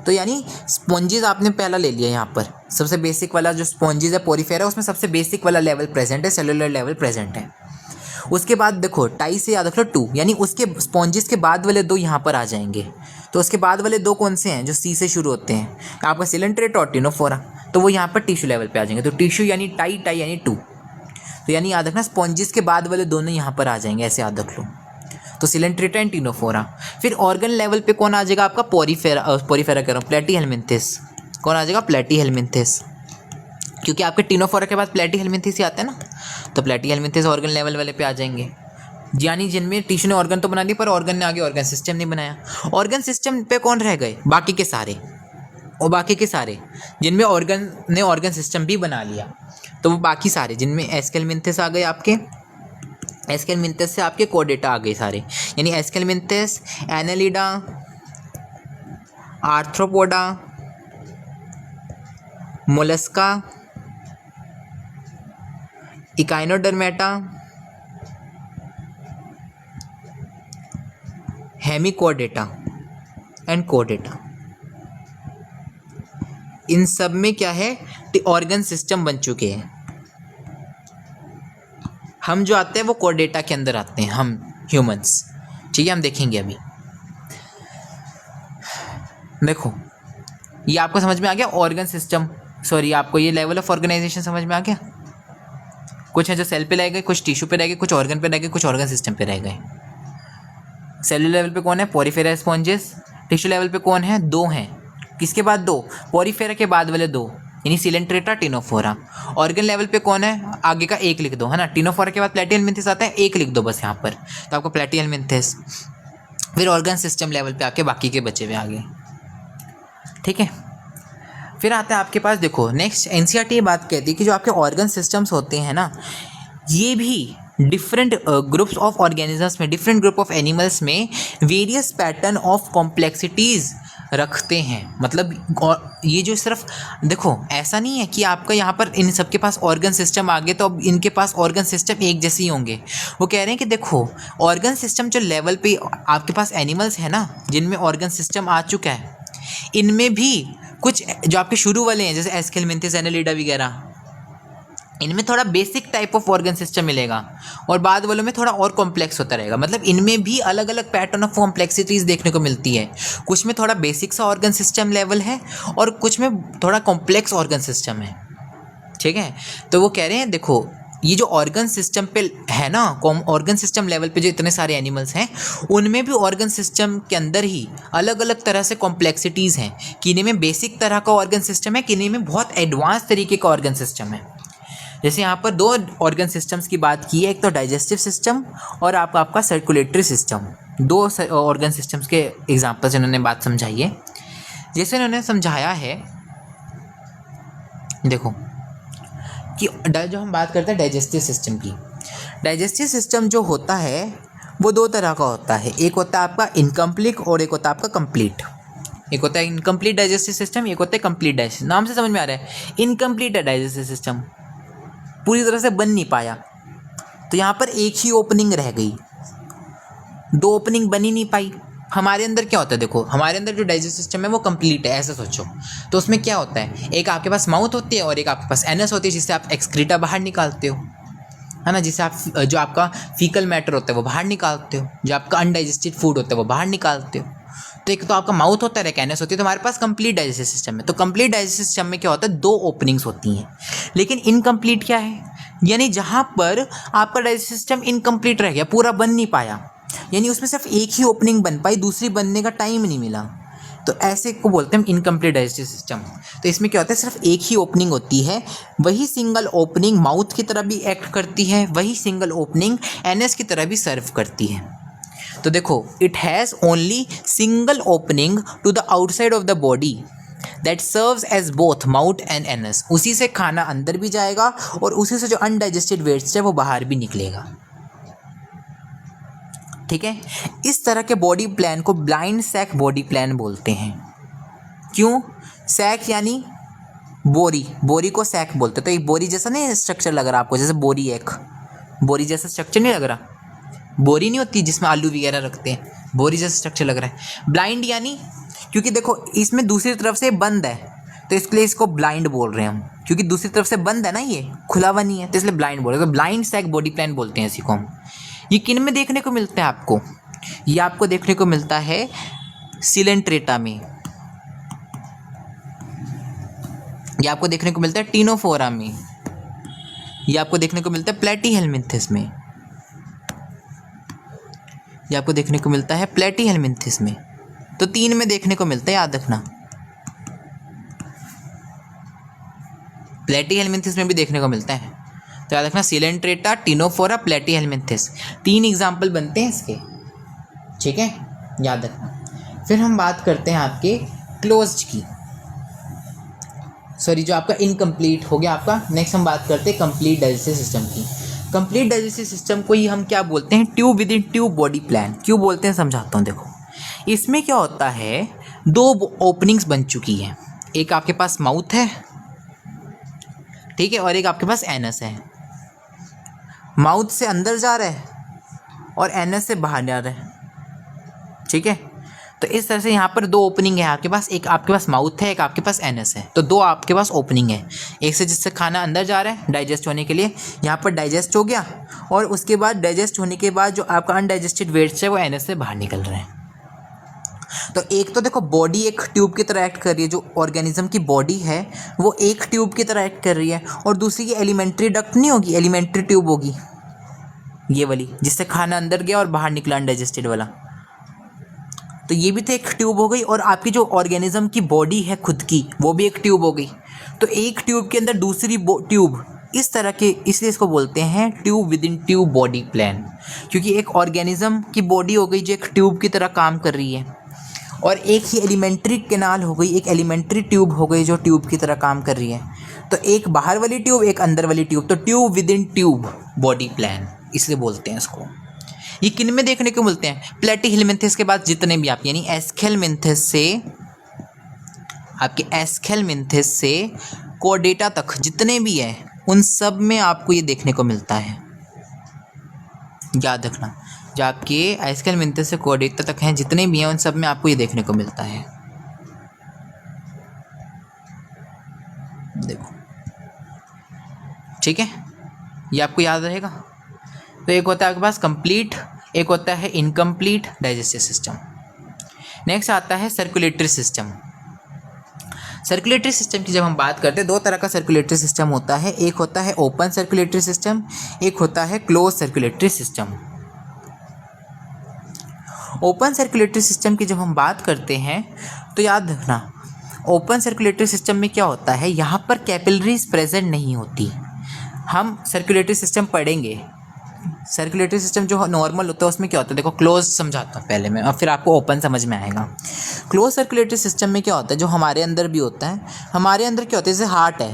तो यानी स्पॉन्जेस आपने पहला ले लिया, यहाँ पर सबसे बेसिक वाला जो स्पॉन्जेस है पोरीफेरा, उसमें सबसे बेसिक वाला लेवल प्रेजेंट है, सेलुलर लेवल प्रेजेंट है। उसके बाद देखो टाई से याद रख लो टू, यानी उसके स्पॉन्जेस के बाद वाले दो यहाँ पर आ जाएंगे। तो उसके बाद वाले दो कौन से हैं, जो सी से शुरू होते हैं, आपका सिलेंट्रेटा और टिनोफोरा, तो वो यहाँ पर टिश्यू लेवल पे आ जाएंगे। तो टिश्यू यानी टाई, टाई यानी टू, तो यानी याद रखना स्पॉन्जेस के बाद वाले दोनों यहाँ पर आ जाएंगे, ऐसे याद रख लो। तो सिलेंट्रेटा एंड टिनोफोरा। फिर ऑर्गन लेवल पे कौन आ जाएगा आपका, पोरीफेरा, पोरीफेरा कह रहा हूँ, प्लेटीहेल्मिन्थेस। कौन आ जाएगा, प्लेटीहेल्मिन्थेस, क्योंकि आपके टिनोफोरा के बाद प्लेटीहेल्मिन्थेस ही आता है ना, तो प्लेटीहेल्मिन्थेस ऑर्गन लेवल वाले पे आ जाएंगे, यानी जिनमें टिश्यू ने ऑर्गन तो बना दी पर ऑर्गन ने आगे ऑर्गन सिस्टम नहीं बनाया। ऑर्गन सिस्टम पे कौन रह गए, बाकी के सारे, और बाकी के सारे जिनमें ऑर्गन ने ऑर्गन सिस्टम भी बना लिया, तो वो बाकी सारे जिनमें एस्केल्मिन्थेस आ गए आपके, एस्केल्मिन्थेस से आपके कोडेटा आ गए सारे, यानी Aschelminthes, Annelida, Arthropoda, Mollusca, Echinodermata, Hemichordata and कोडेटा। इन सब में क्या है, ऑर्गन सिस्टम बन चुके हैं। हम जो आते हैं वो कोडेटा के अंदर आते हैं, हम ह्यूमंस। ठीक है, हम देखेंगे अभी। देखो ये आपको समझ में आ गया ऑर्गन सिस्टम, सॉरी आपको ये लेवल ऑफ ऑर्गेनाइजेशन समझ में आ गया। कुछ है जो सेल पे रह गए, कुछ टिश्यू पे रह गए, कुछ ऑर्गन पे रह गए, कुछ ऑर्गन सिस्टम पे रह गए। सेलुलर लेवल पे कौन है, पोरीफेरा स्पॉन्जेस। टिश्यू लेवल पे कौन है, दो हैं, किसके बाद दो, पोरीफेरा के बाद वाले दो, यानी सिलेंट्रेटा, टिनोफोरा। ऑर्गन लेवल पे कौन है, आगे का एक लिख दो, है ना, टिनोफोरा के बाद प्लेटीहेल्मिन्थेस आता है, एक लिख दो बस यहाँ पर, तो आपको प्लेटीहेल्मिन्थेस। फिर ऑर्गन सिस्टम लेवल पे आके बाकी के बचे हुए आगे। ठीक है, फिर आता है आपके पास, देखो नेक्स्ट एनसीईआरटी ये बात कहती है कि जो आपके ऑर्गन सिस्टम्स होते हैं ना, ये भी डिफरेंट ग्रुप्स ऑफ ऑर्गेनिजम्स में, डिफरेंट ग्रुप ऑफ एनिमल्स में वेरियस पैटर्न ऑफ कॉम्प्लेक्सिटीज़ रखते हैं। मतलब ये जो सिर्फ देखो ऐसा नहीं है कि आपका यहाँ पर इन सब के पास ऑर्गन सिस्टम आ गए तो अब इनके पास ऑर्गन सिस्टम एक जैसे ही होंगे। वो कह रहे हैं कि देखो ऑर्गन सिस्टम जो लेवल पे आपके पास एनिमल्स है ना, जिनमें ऑर्गन सिस्टम आ चुका है, इनमें भी कुछ जो आपके शुरू वाले हैं जैसे एस्केल्मिन्थेस, एनालिडा वगैरह, इनमें थोड़ा basic type of organ system मिलेगा और बाद वालों में थोड़ा और कॉम्प्लेक्स होता रहेगा। मतलब इनमें भी अलग अलग पैटर्न ऑफ कॉम्प्लेक्सिटीज़ देखने को मिलती है। कुछ में थोड़ा बेसिक सा ऑर्गन सिस्टम लेवल है और कुछ में थोड़ा कॉम्प्लेक्स ऑर्गन सिस्टम है। ठीक है, तो वो कह रहे हैं देखो ये जो ऑर्गन सिस्टम पे है ना, ऑर्गन सिस्टम लेवल पे जो इतने सारे एनिमल्स हैं, उनमें भी ऑर्गन सिस्टम के अंदर ही अलग अलग तरह से कॉम्प्लेक्सिटीज़ हैं। किन्हीं में बेसिक तरह का ऑर्गन सिस्टम है, किन्हीं में बहुत एडवांस तरीके का ऑर्गन सिस्टम है। जैसे यहाँ पर दो ऑर्गन सिस्टम्स की बात की है, एक तो डाइजेस्टिव सिस्टम और आपका सर्कुलेटरी सिस्टम। दो ऑर्गन सिस्टम्स के एग्जाम्पल्स इन्होंने बात समझाई है। जैसे इन्होंने समझाया है, देखो कि जो हम बात करते हैं डाइजेस्टिव सिस्टम की, डाइजेस्टिव सिस्टम जो होता है वो दो तरह का होता है। एक होता है आपका इनकम्प्लीट और एक होता है आपका कंप्लीट। एक होता है इनकम्प्लीट डाइजेस्टिव सिस्टम, एक होता है कंप्लीट डाइजेस्टिव। नाम से समझ में आ रहा है, इनकम्प्लीट डाइजेस्टिव सिस्टम पूरी तरह से बन नहीं पाया, तो यहाँ पर एक ही ओपनिंग रह गई, दो ओपनिंग बन ही नहीं पाई, हमारे अंदर क्या होता है, देखो हमारे अंदर जो डाइजेस्टिव सिस्टम है वो कंप्लीट है, ऐसा सोचो। तो उसमें क्या होता है, एक आपके पास माउथ होती है और एक आपके पास एनस होती है, जिससे आप एक्सक्रीटा बाहर निकालते हो, है ना, जिससे आप जो आपका फीकल मैटर होता है वो बाहर निकालते हो, जो आपका अनडाइजेस्टेड फूड होता है वो बाहर निकालते हो। तो एक तो आपका माउथ होता है, एक एनस होती है, तो हमारे पास कंप्लीट डाइजेस्टिव सिस्टम है। तो कंप्लीट डाइजेस्टिव सिस्टम में क्या होता है, 2 ओपनिंग्स होती हैं। लेकिन इनकम्प्लीट क्या है, यानी जहाँ पर आपका डाइजेस्टिव सिस्टम इनकम्प्लीट रह गया, पूरा बन नहीं पाया, यानी उसमें सिर्फ एक ही ओपनिंग बन पाई, दूसरी बनने का टाइम नहीं मिला, तो ऐसे को बोलते हैं इनकम्प्लीट डाइजेस्टिव सिस्टम। तो इसमें क्या होता है, सिर्फ एक ही ओपनिंग होती है, वही सिंगल ओपनिंग माउथ की तरह भी एक्ट करती है, वही सिंगल ओपनिंग एनएस की तरह भी सर्व करती है। तो देखो, it has only single opening to the outside of the body that serves as both mouth and anus. उसी से खाना अंदर भी जाएगा और उसी से जो अनडाइजेस्टेड वेस्ट है वो बाहर भी निकलेगा। ठीक है, इस तरह के बॉडी प्लान को ब्लाइंड सैक बॉडी प्लान बोलते हैं। क्यों? सैक यानी बोरी, बोरी को सैक बोलते हैं। तो एक बोरी जैसा नहीं स्ट्रक्चर लग रहा आपको, जैसे बोरी, एक बोरी जैसा स्ट्रक्चर नहीं लग रहा, बोरी नहीं होती जिसमें आलू वगैरह रखते हैं, बोरी जैसा स्ट्रक्चर लग रहा है। ब्लाइंड यानी, क्योंकि देखो इसमें दूसरी तरफ से बंद है, तो इसके लिए इसको ब्लाइंड बोल रहे हैं हम, क्योंकि दूसरी तरफ से बंद है ना, ये खुला हुआ नहीं है, तो इसलिए ब्लाइंड बोल रहे हैं। तो ब्लाइंड सैक बॉडी प्लान बोलते हैं इसी को हम। ये किन में देखने को मिलता है आपको, ये आपको देखने को मिलता है सिलेंट्रेटा में, ये आपको देखने को मिलता है टीनोफोरा में, ये आपको देखने को मिलता है प्लेटीहेल्मिंथस में, ये आपको देखने को मिलता है प्लेटीहेल्मिंथस में। तो 3 में देखने को मिलता है, याद रखना। प्लेटीहेल्मिंथस में भी देखने को मिलता है, तो याद रखना सिलेंट्रेटा, टीनोफोरा, प्लेटीहेल्मिंथस, 3 एग्जाम्पल बनते हैं इसके। ठीक है, याद रखना। फिर हम बात करते हैं आपके क्लोज्ड की, सॉरी जो आपका इनकम्प्लीट हो गया आपका। नेक्स्ट हम बात करते हैं कंप्लीट डाइजेस्टिव सिस्टम की। कंप्लीट डाइजेस्टिव सिस्टम को ही हम क्या बोलते हैं, tube with in tube body plan. क्यों बोलते हैं समझाता हूँ। देखो इसमें क्या होता है, 2 ओपनिंग्स बन चुकी हैं, एक आपके पास माउथ है, ठीक है, और एक आपके पास एनस है। माउथ से अंदर जा रहा है और एनस से बाहर जा रहा है। ठीक है, तो इस तरह से यहाँ पर 2 ओपनिंग है आपके पास, एक आपके पास माउथ है, एक आपके पास एनस है। तो 2 आपके पास ओपनिंग है, एक से जिससे खाना अंदर जा रहा है डाइजेस्ट होने के लिए, यहाँ पर डाइजेस्ट हो गया, और उसके बाद डाइजेस्ट होने के बाद जो आपका अनडाइजेस्टेड वेस्ट है वो एनस से बाहर निकल रहे हैं। तो एक तो देखो बॉडी एक ट्यूब की तरह एक्ट कर रही है, जो ऑर्गेनिज्म की बॉडी है वो एक ट्यूब की तरह एक्ट कर रही है, और दूसरी की एलिमेंट्री डक्ट नहीं होगी, एलिमेंट्री ट्यूब होगी ये वाली, जिससे खाना अंदर गया और बाहर निकला अनडाइजेस्टेड वाला। तो ये भी तो एक ट्यूब हो गई, और आपकी जो ऑर्गेनिज्म की बॉडी है खुद की वो भी एक ट्यूब हो गई। तो एक ट्यूब के अंदर दूसरी ट्यूब, इस तरह के, इसलिए इसको बोलते हैं tube with in tube body plan, क्योंकि एक ऑर्गेनिज्म की बॉडी हो गई जो एक ट्यूब की तरह काम कर रही है, और एक ही एलिमेंट्री कैनाल हो गई, एक एलिमेंट्री ट्यूब हो गई जो ट्यूब की तरह काम कर रही है। तो एक बाहर वाली ट्यूब, एक अंदर वाली ट्यूब, तो tube with in tube body plan इसलिए बोलते हैं इसको। ये किन में देखने को मिलते हैं, प्लेटीहेल्मिंथस के बाद जितने भी आप, यानी एस्केलमिंथस से आपके एस्केलमिंथस से कोर्डेटा तक जितने भी हैं उन सब में आपको ये देखने को मिलता है। याद रखना, जो आपके एस्केलमिंथस से कोर्डेटा तक हैं जितने भी हैं उन सब में आपको ये देखने को मिलता है। देखो ठीक है, ये आपको याद रहेगा। तो एक होता है आपके पास कंप्लीट, एक होता है इनकम्प्लीट डाइजेस्टिव सिस्टम। नेक्स्ट आता है सर्कुलेटरी सिस्टम। सर्कुलेटरी सिस्टम की जब हम बात करते हैं, 2 तरह का सर्कुलेटरी सिस्टम होता है, एक होता है ओपन सर्कुलेटरी सिस्टम, एक होता है close circulatory system. Open circulatory system की जब हम बात करते हैं तो याद रखना, ओपन सर्कुलेटरी सिस्टम में क्या होता है, यहाँ पर कैपिलरीज प्रेजेंट नहीं होती। हम सर्कुलेटरी सिस्टम पढ़ेंगे, सर्कुलेटरी सिस्टम जो नॉर्मल होता है उसमें क्या होता है, देखो क्लोज समझाता हूँ पहले मैं और फिर आपको ओपन समझ में आएगा। क्लोज सर्कुलेटरी सिस्टम में क्या होता है, जो हमारे अंदर भी होता है, हमारे अंदर क्या होता है, जैसे हार्ट है,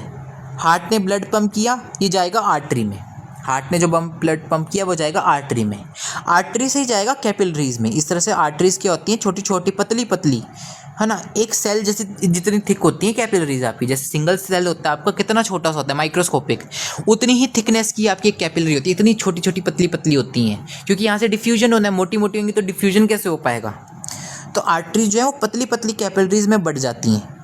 हार्ट ने ब्लड पंप किया, ये जाएगा आर्टरी में, हार्ट ने जो ब्लड पंप किया वो जाएगा आर्टरी में, आर्टरी से ही जाएगा कैपिलरीज में। इस तरह से आर्टरीज क्या होती हैं, छोटी छोटी पतली पतली, है ना, एक सेल जैसी जितनी थिक होती है कैपिलरीज आपकी, जैसे सिंगल सेल होता है आपका कितना छोटा सा होता है माइक्रोस्कोपिक, उतनी ही थिकनेस की आपकी एक कैपिलरी होती है, इतनी छोटी छोटी पतली पतली होती हैं, क्योंकि यहाँ से डिफ्यूजन होना है, मोटी मोटी होंगी तो डिफ्यूजन कैसे हो पाएगा। तो आर्टरी जो है वो पतली पतली कैपिलरीज में बढ़ जाती हैं।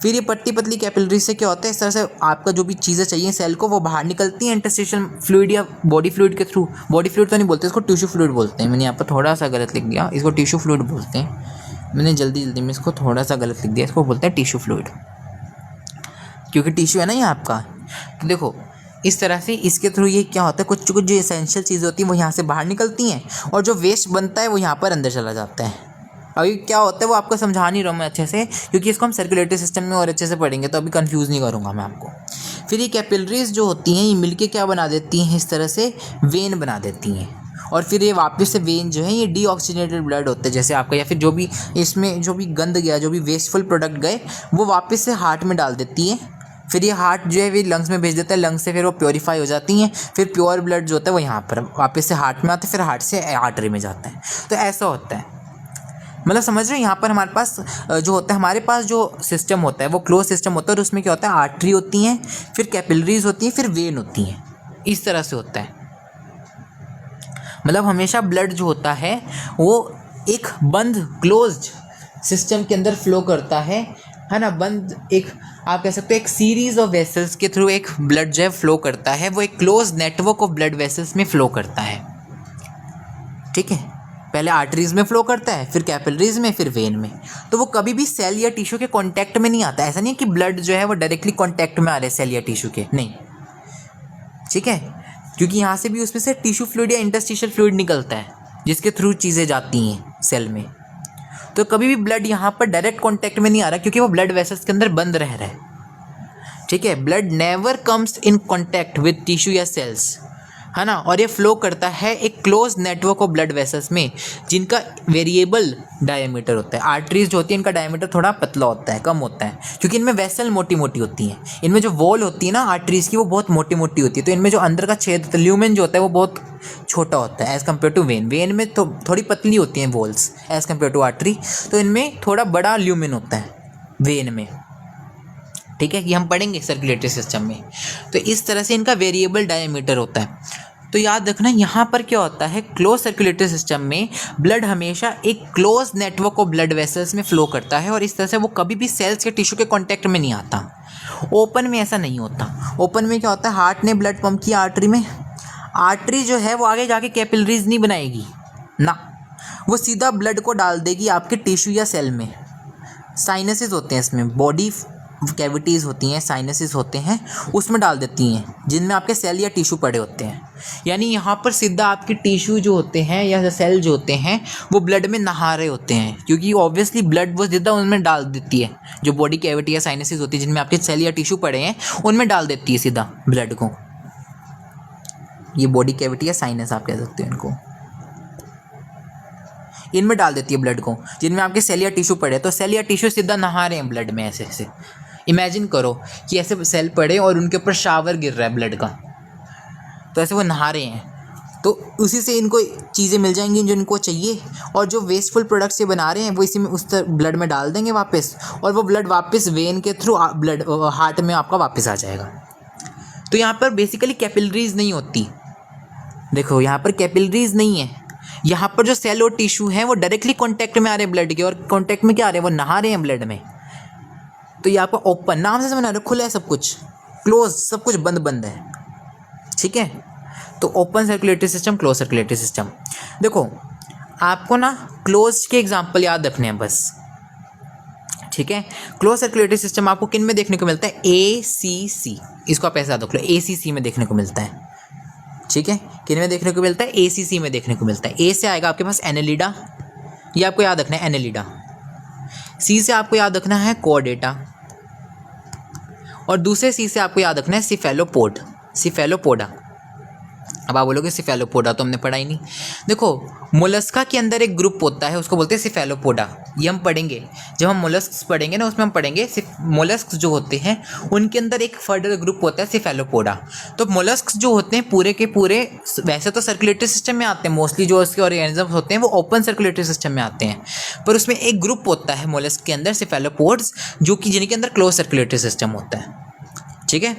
फिर ये पतली पतली कैपिलरीज से क्या होता है, इस तरह से आपका जो भी चीज़ें चाहिए सेल को वो बाहर निकलती हैं इंटरस्टिशियल फ्लूइड या बॉडी फ्लूइड के थ्रू। बॉडी फ्लूइड तो नहीं बोलते, इसको टिश्यू फ्लूइड बोलते हैं। मैंने यहाँ पर थोड़ा सा गलत लिख दिया, इसको टिश्यू फ्लूइड बोलते हैं। मैंने जल्दी में इसको थोड़ा सा गलत लिख दिया, इसको बोलते हैं टिश्यू फ्लूइड, क्योंकि टिश्यू है ना ये आपका। तो देखो इस तरह से इसके थ्रू ये क्या होता है, कुछ कुछ जो एसेंशियल चीज़ें होती हैं वो यहाँ से बाहर निकलती हैं और जो वेस्ट बनता है वो यहाँ पर अंदर चला जाता है। अभी क्या होता है वो आपको समझा नहीं रहा हूँ मैं अच्छे से, क्योंकि इसको हम सर्कुलेटरी सिस्टम में और अच्छे से पढ़ेंगे, तो अभी कंफ्यूज नहीं करूँगा मैं आपको। फिर ये कैपिलरीज जो होती हैं ये मिलके क्या बना देती हैं, इस तरह से वेन बना देती हैं। और फिर ये वापस से वेन जो है ये डीऑक्सीजनेटेड ब्लड होता है जैसे आपका, या फिर जो भी इसमें जो भी गंद गया, जो भी वेस्टफुल प्रोडक्ट गए, वो वापस से हार्ट में डाल देती है। फिर ये हार्ट जो है वो लंग्स में भेज देता है, लंग्स से फिर वो प्योरीफाई हो जाती हैं। फिर प्योर ब्लड जो होता है वो यहाँ पर वापस से हार्ट में आता है, फिर हार्ट से आर्टरी में जाता है। तो ऐसा होता है, मतलब समझ रहे हो। यहाँ पर हमारे पास जो होता है, हमारे पास जो सिस्टम होता है वो क्लोज सिस्टम होता है, और उसमें क्या होता है, आर्टरी होती हैं, फिर कैपिलरीज होती हैं, फिर वेन होती हैं। इस तरह से होता है। मतलब हमेशा ब्लड जो होता है वो एक बंद क्लोज्ड सिस्टम के अंदर फ्लो करता है ना। बंद एक आप कह सकते हो एक सीरीज ऑफ वेसल्स के थ्रू एक ब्लड जो है फ्लो करता है, वो एक close network of blood vessels में फ्लो करता है। ठीक है, पहले आर्टरीज में फ्लो करता है, फिर कैपिलरीज में, फिर वेन में। तो वो कभी भी सेल या टिश्यू के कांटेक्ट में नहीं आता। ऐसा नहीं है कि ब्लड जो है वो डायरेक्टली कांटेक्ट में आ रहा है सेल या टिश्यू के, नहीं। ठीक है, क्योंकि यहाँ से भी उसमें से टिश्यू फ्लूइड या इंटरस्टिशियल फ्लूइड निकलता है जिसके थ्रू चीज़ें जाती हैं सेल में। तो कभी भी ब्लड यहाँ पर डायरेक्ट कांटेक्ट में नहीं आ रहा, क्योंकि वो ब्लड वेसल्स के अंदर बंद रह रहा है। ठीक है, blood never comes in contact with tissue या सेल्स, है ना। और ये फ्लो करता है एक close network of blood vessels में, जिनका वेरिएबल डायमीटर होता है। आर्टरीज जो होती है इनका डायमीटर थोड़ा पतला होता है, कम होता है, क्योंकि इनमें वेसल मोटी मोटी होती हैं। इनमें जो वॉल होती है ना आर्टरीज की, वो बहुत मोटी मोटी होती है। तो इनमें जो अंदर का छेद होता है, ल्यूमेन जो होता है, वो बहुत छोटा होता है as compare to vein. Vein में तो थोड़ी पतली होती हैं walls as compare to artery, तो इनमें थोड़ा बड़ा ल्यूमेन होता है वेन में। ठीक है, कि हम पढ़ेंगे सर्कुलेटरी सिस्टम में। तो इस तरह से इनका वेरिएबल डायमीटर होता है। तो याद रखना यहाँ पर क्या होता है, क्लोज सर्कुलेटरी सिस्टम में ब्लड हमेशा एक close network of blood vessels में फ्लो करता है, और इस तरह से वो कभी भी सेल्स के टिश्यू के कांटेक्ट में नहीं आता। ओपन में ऐसा नहीं होता। ओपन में क्या होता है, हार्ट ने ब्लड पंप किया आर्टरी में, आर्टरी जो है वो आगे जाके कैपिलरीज नहीं बनाएगी ना, वो सीधा ब्लड को डाल देगी आपके टिश्यू या सेल में। साइनसेस होते हैं इसमें, बॉडी कैविटीज़ होती हैं, साइनसेस होते हैं, उसमें डाल देती हैं, जिनमें आपके सेल या टिश्यू पड़े होते हैं। यानी यहाँ पर सीधा आपके टिश्यू जो होते हैं या सेल जो होते हैं वो ब्लड में नहा रहे होते हैं, क्योंकि ऑब्वियसली ब्लड वो सीधा उनमें डाल देती है। जो बॉडी कैविटी या साइनसेस होती है जिनमें आपके सेल या टिश्यू पड़े हैं, उनमें डाल देती है सीधा ब्लड को। ये बॉडी कैविटी या साइनस आप कह सकते हो इनको, इनमें डाल देती है ब्लड को, जिनमें आपके सेल या टिश्यू पड़े। तो सेल या टिश्यू सीधा नहा रहे हैं ब्लड में ऐसे ऐसे। इमेजिन करो कि ऐसे सेल पड़े और उनके ऊपर शावर गिर रहा है ब्लड का, तो ऐसे वो नहा रहे हैं। तो उसी से इनको चीज़ें मिल जाएंगी जो इनको चाहिए, और जो वेस्टफुल प्रोडक्ट्स ये बना रहे हैं वो इसी में उस ब्लड में डाल देंगे वापस, और वो ब्लड वापस वेन के थ्रू ब्लड हार्ट में आपका वापस आ जाएगा। तो यहाँ पर बेसिकली कैपिलरीज नहीं होती। देखो यहाँ पर कैपिलरीज नहीं है, यहाँ पर जो सेल और टिश्यू हैं वो डायरेक्टली कांटेक्ट में आ रहे हैं ब्लड के, और कांटेक्ट में क्या आ रहे हैं, वो नहा रहे हैं ब्लड में। तो ये आपका ओपन, नाम से समझ आ रहा है, खुला है सब कुछ, क्लोज, सब कुछ बंद बंद है। ठीक है, तो open circulatory system, close circulatory system. देखो आपको ना क्लोज के एग्जांपल याद रखने हैं बस। ठीक है, क्लोज सर्कुलेटरी सिस्टम आपको किन में देखने को मिलता है, ACC, इसको आप ऐसा याद रख लो, ACC में देखने को मिलता है। ठीक है, किन में देखने को मिलता है, ACC में देखने को मिलता है। ए से आएगा आपके पास एनेलिडा, ये आपको याद रखना है एनेलिडा। सी से आपको याद रखना है कोडेटा, और दूसरे सी से आपको याद रखना है सिफेलोपोड, सिफेलोपोडा। अब आप बोलोगे सिफेलोपोडा तो हमने पढ़ा ही नहीं। देखो मोलस्का के अंदर एक ग्रुप होता है, उसको बोलते हैं सिफेलोपोडा। ये हम पढ़ेंगे जब हम मोलस्क्स पढ़ेंगे ना, उसमें हम पढ़ेंगे मोलस्क्स जो होते हैं उनके अंदर एक फर्दर ग्रुप होता है सिफेलोपोडा। तो मोलस्क्स जो होते हैं पूरे के पूरे वैसे तो सर्कुलेटरी सिस्टम में आते हैं मोस्टली, जो उसके ऑर्गेनिजम्स होते हैं वो ओपन सर्कुलेटरी सिस्टम में आते हैं, पर उसमें एक ग्रुप होता है मोलस्क के अंदर सिफेलोपोड्स, जो कि जिनके अंदर क्लोज सर्कुलेटरी सिस्टम होता है। ठीक है,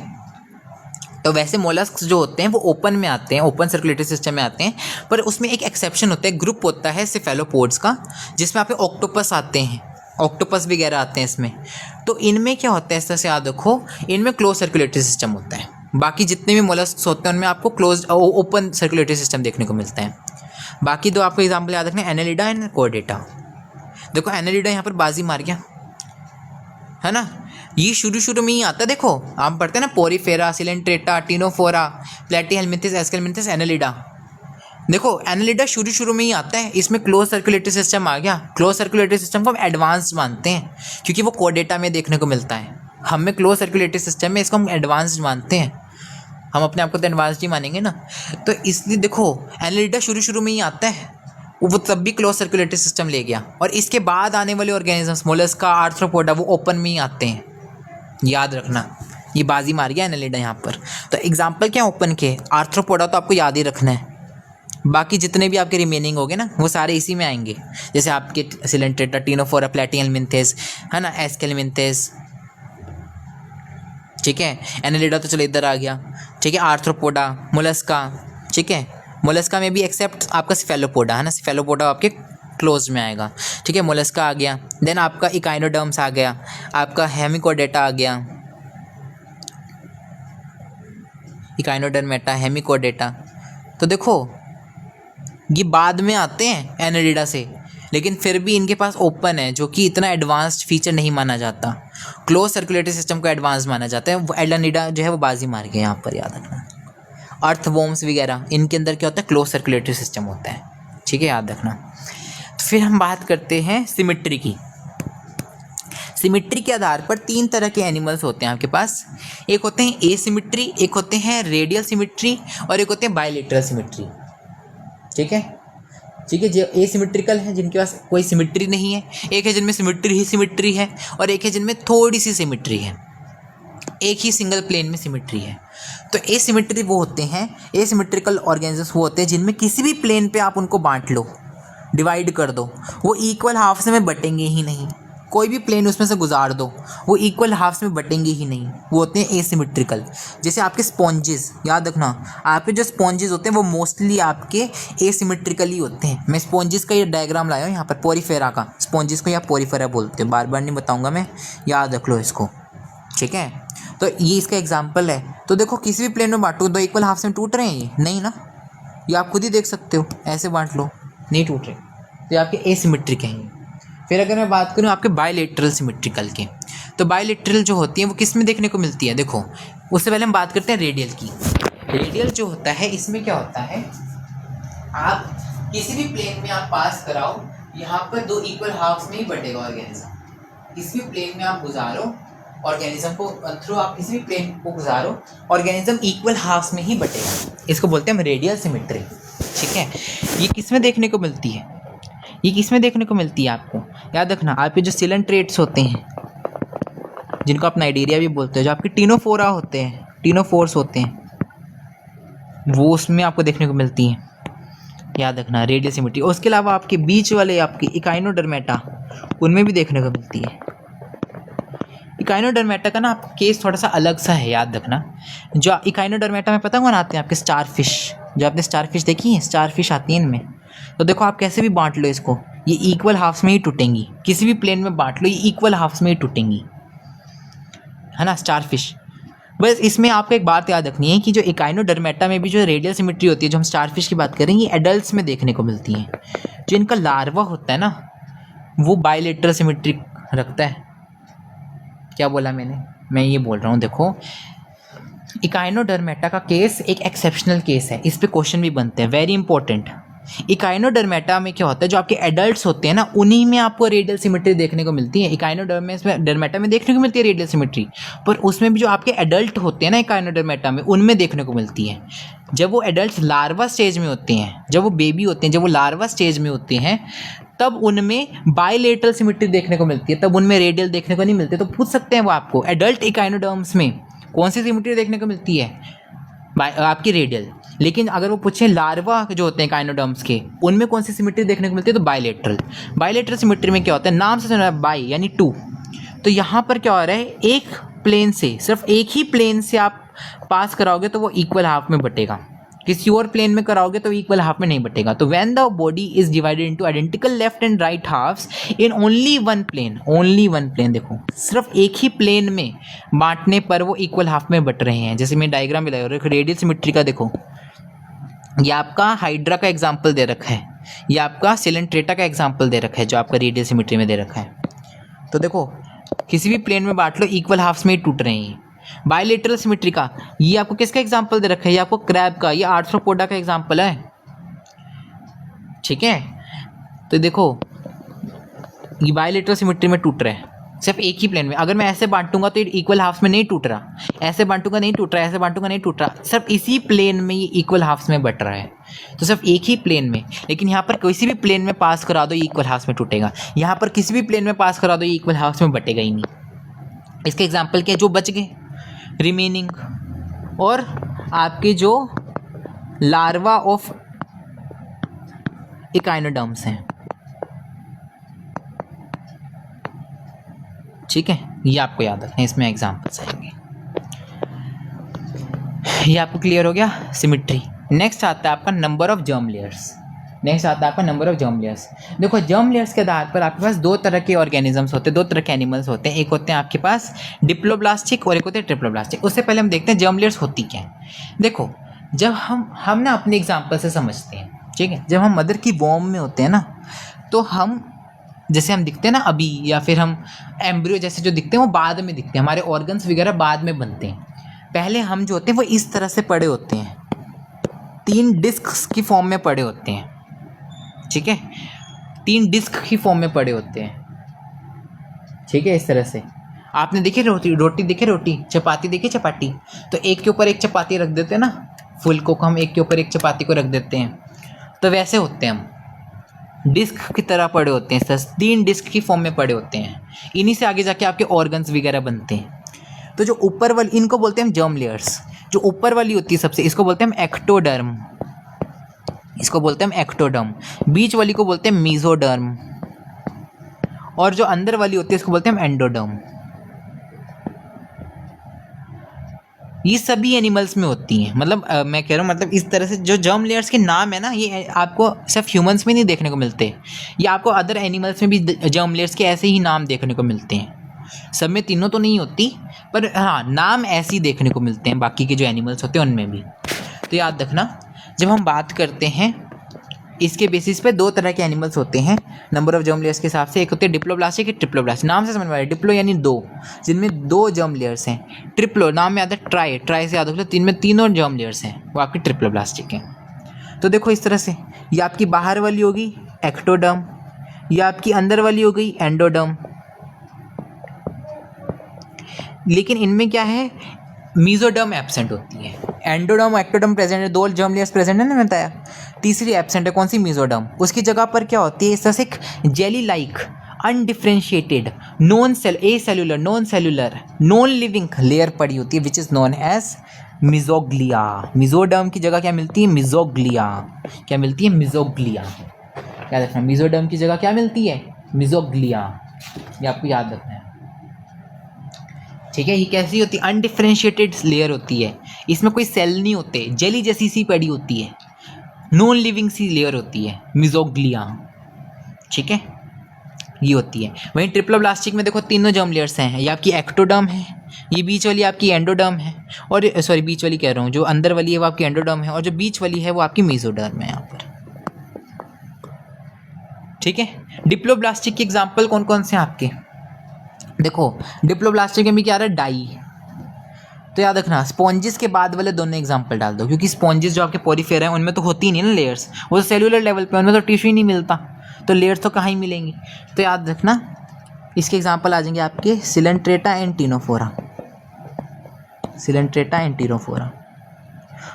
तो वैसे मोलस्क जो होते हैं वो ओपन में आते हैं, ओपन सर्कुलेटरी सिस्टम में आते हैं, पर उसमें एक एक्सेप्शन होता है, ग्रुप होता है सेफेलोपोड्स का, जिसमें आपके ऑक्टोपस आते हैं, ऑक्टोपस वगैरह आते हैं इसमें। तो इनमें क्या होता है, इस तरह से याद रखो, इनमें क्लोज सर्कुलेटरी सिस्टम होता है। बाकी जितने भी मोलस्क होते हैं उनमें आपको क्लोज ओपन सर्कुलेटरी सिस्टम देखने को मिलता है। बाकी दो आपको एग्जाम्पल याद रखना, एनालिडा एंड कोर्डेटा। देखो एनालिडा यहाँ पर बाजी मार गया, है ना, ये शुरू में ही आता है। देखो आप पढ़ते हैं ना, Porifera, Coelenterata, Ctenophora, Platyhelminthes, Aschelminthes, Annelida. देखो एनालिडा शुरू में ही आता है, इसमें क्लोज सर्कुलेटरी सिस्टम आ गया। क्लोज सर्कुलेटरी सिस्टम को हम एडवांस मानते हैं क्योंकि वो कोर्डेटा में देखने को मिलता है। हमें क्लोज सर्कुलेटरी सिस्टम में इसको हम एडवांस्ड मानते हैं, हम अपने आप को तो एडवांस्ड ही मानेंगे ना। तो इसलिए देखो एनालिडा शुरू में ही आता है, वो तब भी क्लोज सर्कुलेटरी सिस्टम ले गया। और इसके बाद आने वाले ऑर्गेनिजम्स मोलस्का, आर्थ्रोपोडा, वो ओपन में ही आते हैं, याद रखना। ये बाजी मार गया एनालिडा यहाँ पर। तो एग्जाम्पल क्या ओपन के, आर्थ्रोपोडा तो आपको याद ही रखना है, बाकी जितने भी आपके रिमेनिंग होंगे ना वो सारे इसी में आएंगे, जैसे आपके सिलेंट्रेटा, टिनोफोरा, प्लेटीहेल्मिंथस, है ना, एस्केलमिंथस, ठीक है। एनालिडा तो चलो इधर आ गया, ठीक है। आर्थ्रोपोडा, मोलस्का, ठीक है, मोलस्का में भी एक्सेप्ट आपका सिफेलोपोडा, है ना, सिफेलोपोडा आपके क्लोज में आएगा, ठीक है। मोलस्का आ गया, देन आपका इकाइनोडर्म्स आ गया, आपका हेमिकोडेटा आ गया, इकाइनोडर्मेटा, हेमिकोडेटा। तो देखो ये बाद में आते हैं एनालिडा से, लेकिन फिर भी इनके पास ओपन है, जो कि इतना एडवांस्ड फीचर नहीं माना जाता। क्लोज सर्कुलेटरी सिस्टम को एडवांस माना जाता है। वो एनालिडा जो है वो बाजी मार गया यहाँ पर, याद रखना। अर्थवॉर्म्स वगैरह इनके अंदर क्या होता है, क्लोज सर्कुलेटरी सिस्टम होता है, ठीक है, याद रखना। तो फिर हम बात करते हैं सिमिट्री की। सिमिट्री के आधार पर 3 तरह के एनिमल्स होते हैं आपके पास। एक होते हैं एसिमिट्री, एक होते हैं रेडियल सिमिट्री, और एक होते हैं बायलेटरल सिमिट्री, ठीक है। ठीक है, जो एसिमेट्रिकल है, जिनके पास कोई सिमिट्री नहीं है, एक है जिनमें सिमिट्री ही सिमिट्री है, और एक है जिनमें थोड़ी सी सिमिट्री है, एक ही सिंगल प्लेन में सिमिट्री है। तो एसिमेट्री वो होते हैं, एसिमेट्रिकल ऑर्गेनिजम्स वो होते हैं जिनमें किसी भी प्लेन पे आप उनको बांट लो, डिवाइड कर दो, वो इक्वल हाफ्स में बटेंगे ही नहीं। कोई भी प्लेन उसमें से गुजार दो, वो इक्वल हाफ्स में बटेंगे ही नहीं, वो होते हैं एसिमेट्रिकल। जैसे आपके स्पॉन्जेस, याद रखना, आपके जो स्पॉन्जेस होते हैं वो मोस्टली आपके एसिमेट्रिकली होते हैं। मैं स्पॉन्जेस का ये डायग्राम लाया हूँ यहाँ पर, पोरीफेरा का। स्पॉन्जेस को या पोरीफेरा बोलते हैं, बार बार नहीं बताऊँगा मैं, याद रख लो इसको, ठीक है। तो ये इसका एग्जाम्पल है। तो देखो किसी भी प्लेन में बांटो तो इक्वल हाफ्स में टूट रहे हैं, ये नहीं ना, ये आप खुद ही देख सकते हो, ऐसे बांट लो नहीं टूट रहे, तो ये आपके एसिमेट्रिक हैं। फिर अगर मैं बात करूँ आपके बायलेटरल सिमेट्रिकल के, तो बायलेटरल जो होती है वो किस में देखने को मिलती है। देखो उससे पहले हम बात करते हैं रेडियल की। रेडियल जो होता है, इसमें क्या होता है, आप किसी भी प्लेन में आप पास कराओ, यहाँ पर 2 इक्वल हाफ्स में ही बटेगा ऑर्गेनिज्म। किसी भी प्लेन में आप गुजारो ऑर्गेनिज्म को, थ्रू आप किसी भी प्लेन को गुजारो, ऑर्गेनिज्म इक्वल हाफ्स में ही बटेगा। इसको बोलते हैं हम रेडियल सिमेट्री, ठीक है। ये किस में देखने को मिलती है, ये किस में देखने को मिलती है आपको याद रखना, आपके जो सिलेंट्रेट्स होते हैं, जिनको आप नाइडीरिया भी बोलते हो, जो आपके टिनोफोरा होते हैं, टिनोफोर्स होते हैं, वो उसमें आपको देखने को मिलती हैं, याद रखना, रेडियल सिमेट्री। उसके अलावा आपके बीच वाले आपके इकाइनोडर्मेटा, उनमें भी देखने को मिलती है। इकाइनोडर्मेटा का ना केस थोड़ा सा अलग सा है, याद रखना। जो इकाइनोडर्मेटा में पता कौन आते हैं, आपके स्टारफिश। जो आपने स्टारफिश देखी है, स्टारफिश आती है इनमें। तो देखो आप कैसे भी बांट लो इसको, ये इक्वल हाफ्स में ही टूटेंगी। किसी भी प्लेन में बांट लो, ये इक्वल हाफ्स में ही टूटेंगी, है ना, स्टारफिश। बस इसमें आपको एक बात याद रखनी है कि जो इकाइनोडर्मेटा में भी जो रेडियल सिमेट्री होती है, जो हम स्टारफिश की बात करेंगे, एडल्ट्स में देखने को मिलती हैं। जो इनका लार्वा होता है ना, वो बायलेटरल सिमेट्री रखता है। क्या बोला मैंने, मैं ये बोल रहा हूँ, देखो इकाइनोडर्मेटा का केस एक एक्सेप्शनल केस है, इस पे क्वेश्चन भी बनते हैं, वेरी इंपॉर्टेंट। इकाइनोडर्मेटा में क्या होता है, जो आपके एडल्ट्स होते हैं ना, उन्हीं में आपको रेडियल सिमेट्री देखने को मिलती है। इकाइनोडर्मेटा में देखने को मिलती है रेडियल सिमेट्री, पर उसमें भी जो आपके एडल्ट होते हैं ना इकाइनोडर्मेटा में, उनमें देखने को मिलती है। जब वो एडल्ट लार्वा स्टेज में होते हैं, जब वो बेबी होते हैं, जब वो लार्वा स्टेज में होते हैं, तब उनमें बायलेटरल सिमेट्री देखने को मिलती है, तब उनमें रेडियल देखने को नहीं मिलती। तो पूछ सकते हैं वो आपको, एडल्ट इकाइनोडर्म्स में कौन सी सिमेट्री देखने को मिलती है, आपकी रेडियल। लेकिन अगर वो पूछें लार्वा जो होते हैं इकाइनोडर्म्स के, उनमें कौन सी सिमेट्री देखने को मिलती है, तो बायलेटरल। बायलेटरल सिमेट्री में क्या होता है, नाम से सुना है बाई यानी 2। तो यहाँ पर क्या हो रहा है, एक प्लेन से, सिर्फ एक ही प्लेन से आप पास कराओगे तो वो इक्वल हाफ में बटेगा, किसी और प्लेन में कराओगे तो इक्वल हाफ में नहीं बटेगा। तो when the body is divided into identical left and right halves in only one plane, देखो सिर्फ एक ही प्लेन में बांटने पर वो इक्वल हाफ में बट रहे हैं। जैसे मैं डायग्राम में लगा, रेडियल सिमेट्री का देखो, ये आपका हाइड्रा का एग्जाम्पल दे रखा है, ये आपका सिलेंट्रेटा का एग्जाम्पल दे रखा है जो आपका रेडियल सिमेट्री में दे रखा है। तो देखो किसी भी प्लेन में बांट लो, इक्वल हाफ्स में ही टूट रहे हैं। बायलेटरल सिमेट्री का ये आपको किसका एग्जाम्पल दे रखा है, ये आपको क्रैब का, ये आर्थ्रोपोडा का एग्जाम्पल है, ठीक है। तो देखो ये बायलेटरल सिमेट्री में टूट रहा है सिर्फ एक ही प्लेन में। अगर मैं ऐसे बांटूंगा तो ये इक्वल हाफ्स में नहीं टूट रहा, ऐसे बांटूंगा नहीं टूट रहा, ऐसे बांटूंगा नहीं टूट रहा, सिर्फ इसी प्लेन में ये इक्वल हाफ्स में बट रहा है। तो सिर्फ एक ही प्लेन में, लेकिन यहाँ पर किसी भी प्लेन में पास करा दो ये इक्वल हाफ्स में टूटेगा, यहाँ पर किसी भी प्लेन में पास करा दो ये इक्वल हाफ्स में बटेगा ही नहीं। इसके एग्जाम्पल क्या, जो बच गए रिमेनिंग, और आपके जो लार्वा ऑफ इकाइनोडर्म्स हैं, ठीक है, ये आपको याद रखना है, इसमें एग्जाम्पल्स आएंगे। ये आपको क्लियर हो गया सिमेट्री। नेक्स्ट आता है आपका नंबर ऑफ जर्म लेयर्स। देखो जर्म लेयर्स के आधार पर आपके पास दो तरह के ऑर्गेनिजम्स होते हैं, दो तरह के एनिमल्स होते हैं। एक होते हैं आपके पास डिप्लोब्लास्टिक और एक होते हैं ट्रिप्लोब्लास्टिक। उससे पहले हम देखते हैं जर्म लेयर्स होती क्या है। देखो जब हम ना अपने एग्जाम्पल से समझते हैं, ठीक है, जब हम मदर की वॉर्म में होते हैं ना, तो हम जैसे हम दिखते हैं ना अभी, या फिर हम एम्ब्रियो जैसे जो दिखते हैं वो बाद में दिखते हैं, हमारे ऑर्गन्स वगैरह बाद में बनते हैं। पहले हम जो होते हैं वो इस तरह से पड़े होते हैं, 3 डिस्क्स की फॉर्म में पड़े होते हैं, ठीक है, 3 डिस्क की फॉर्म में पड़े होते हैं, ठीक है। इस तरह से आपने देखी रोटी देखी, रोटी चपाती देखी, चपाती, तो एक के ऊपर एक चपाती रख देते हैं ना, फुलकों को हम एक के ऊपर एक चपाती को रख देते हैं, तो वैसे होते हैं हम, डिस्क की तरह पड़े होते हैं, 3 डिस्क की फॉर्म में पड़े होते हैं। इन्हीं से आगे जाके आपके ऑर्गन्स वगैरह बनते हैं। तो जो ऊपर वाली, इनको बोलते हैं हम जर्म लेयर्स। जो ऊपर वाली होती है सबसे, इसको बोलते हैं हम एक्टोडर्म, इसको बोलते हैं हम एक्टोडर्म। बीच वाली को बोलते हैं मीजोडर्म, और जो अंदर वाली होती है इसको बोलते हैं हम एंडोडर्म। ये सभी एनिमल्स में होती हैं, मतलब मैं कह रहा हूँ, मतलब इस तरह से जो जर्म लेयर्स के नाम है ना, ये आपको सिर्फ ह्यूमंस में नहीं देखने को मिलते, ये आपको अदर एनिमल्स में भी जर्म लेयर्स के ऐसे ही नाम देखने को मिलते हैं। सब में तीनों तो नहीं होती, पर हाँ नाम ऐसे ही देखने को मिलते हैं बाकी के जो एनिमल्स होते हैं उनमें भी। तो याद रखना, जब हम बात करते हैं इसके बेसिस पे 2 तरह के एनिमल्स होते हैं नंबर ऑफ जर्म लेयर्स के हिसाब से। एक होते हैं डिप्लोब्लास्टिक, एक ट्रिप्लोब्लास्टिक। नाम से समझ में आ रहा है, डिप्लो यानी 2, जिनमें 2 जर्म लेयर्स हैं। ट्रिप्लो नाम में आता है ट्राई, ट्राई से याद रखो, 3 में 3 जर्म लेयर्स हैं, वो आपकी ट्रिप्लोब्लास्टिक है। तो देखो इस तरह से, ये आपकी बाहर वाली होगी एक्टोडर्म, ये आपकी अंदर वाली हो गई एंडोडर्म। लेकिन इनमें क्या है, मीजोडर्म एब्सेंट होती है, एंडोडर्म एक्टोडर्म प्रेजेंट है, 2 जर्म लेयर्स प्रेजेंट है ना बताया, तीसरी एब्सेंट है, कौन सी, मीजोडर्म। उसकी जगह पर क्या होती है, इस तरह से एक jelly like undifferentiated non cellular non living layer पड़ी होती है, which is known as mesoglea. Mesoderm की जगह क्या मिलती है, मिजोग्लिया। क्या मिलती है, मिजोग्लिया। याद रखना, मिजोडर्म की जगह क्या मिलती है, मिजोग्लिया। ये आपको याद रखना है, ठीक है। ये कैसी होती है, अनडिफ्रेंशिएटेड लेयर होती है, इसमें कोई सेल नहीं होते, जेली जैसी सी पड़ी होती है, नॉन लिविंग सी लेयर होती है, मिजोग्लिया, ठीक है, ये होती है। वहीं ट्रिप्लोब्लास्टिक में देखो 3 जर्म लेयर्स हैं, ये आपकी एक्टोडर्म है, ये बीच वाली आपकी एंडोडर्म है, और सॉरी बीच वाली कह रहा हूँ, जो अंदर वाली है वो आपकी एंडोडर्म है, और जो बीच वाली है वो आपकी मीजोडर्म है यहाँ पर, ठीक है। डिप्लोब्लास्टिक के एग्जाम्पल कौन कौन से हैं आपके, देखो डिप्लोब्लास्टिक में भी क्या आ रहा है, डाई। तो याद रखना, स्पॉन्जेस के बाद वाले दोनों एग्जाम्पल डाल दो, क्योंकि स्पॉन्जेस जो आपके पोरीफेरा हैं उनमें तो होती ही नहीं ना लेयर्स, वो तो सेलुलर लेवल पे, उनमें तो टिश्यू ही नहीं मिलता, तो लेयर्स तो कहाँ ही मिलेंगी। तो याद रखना, इसके एग्जाम्पल आ जाएंगे आपके Coelenterata and Ctenophora, Coelenterata and Ctenophora.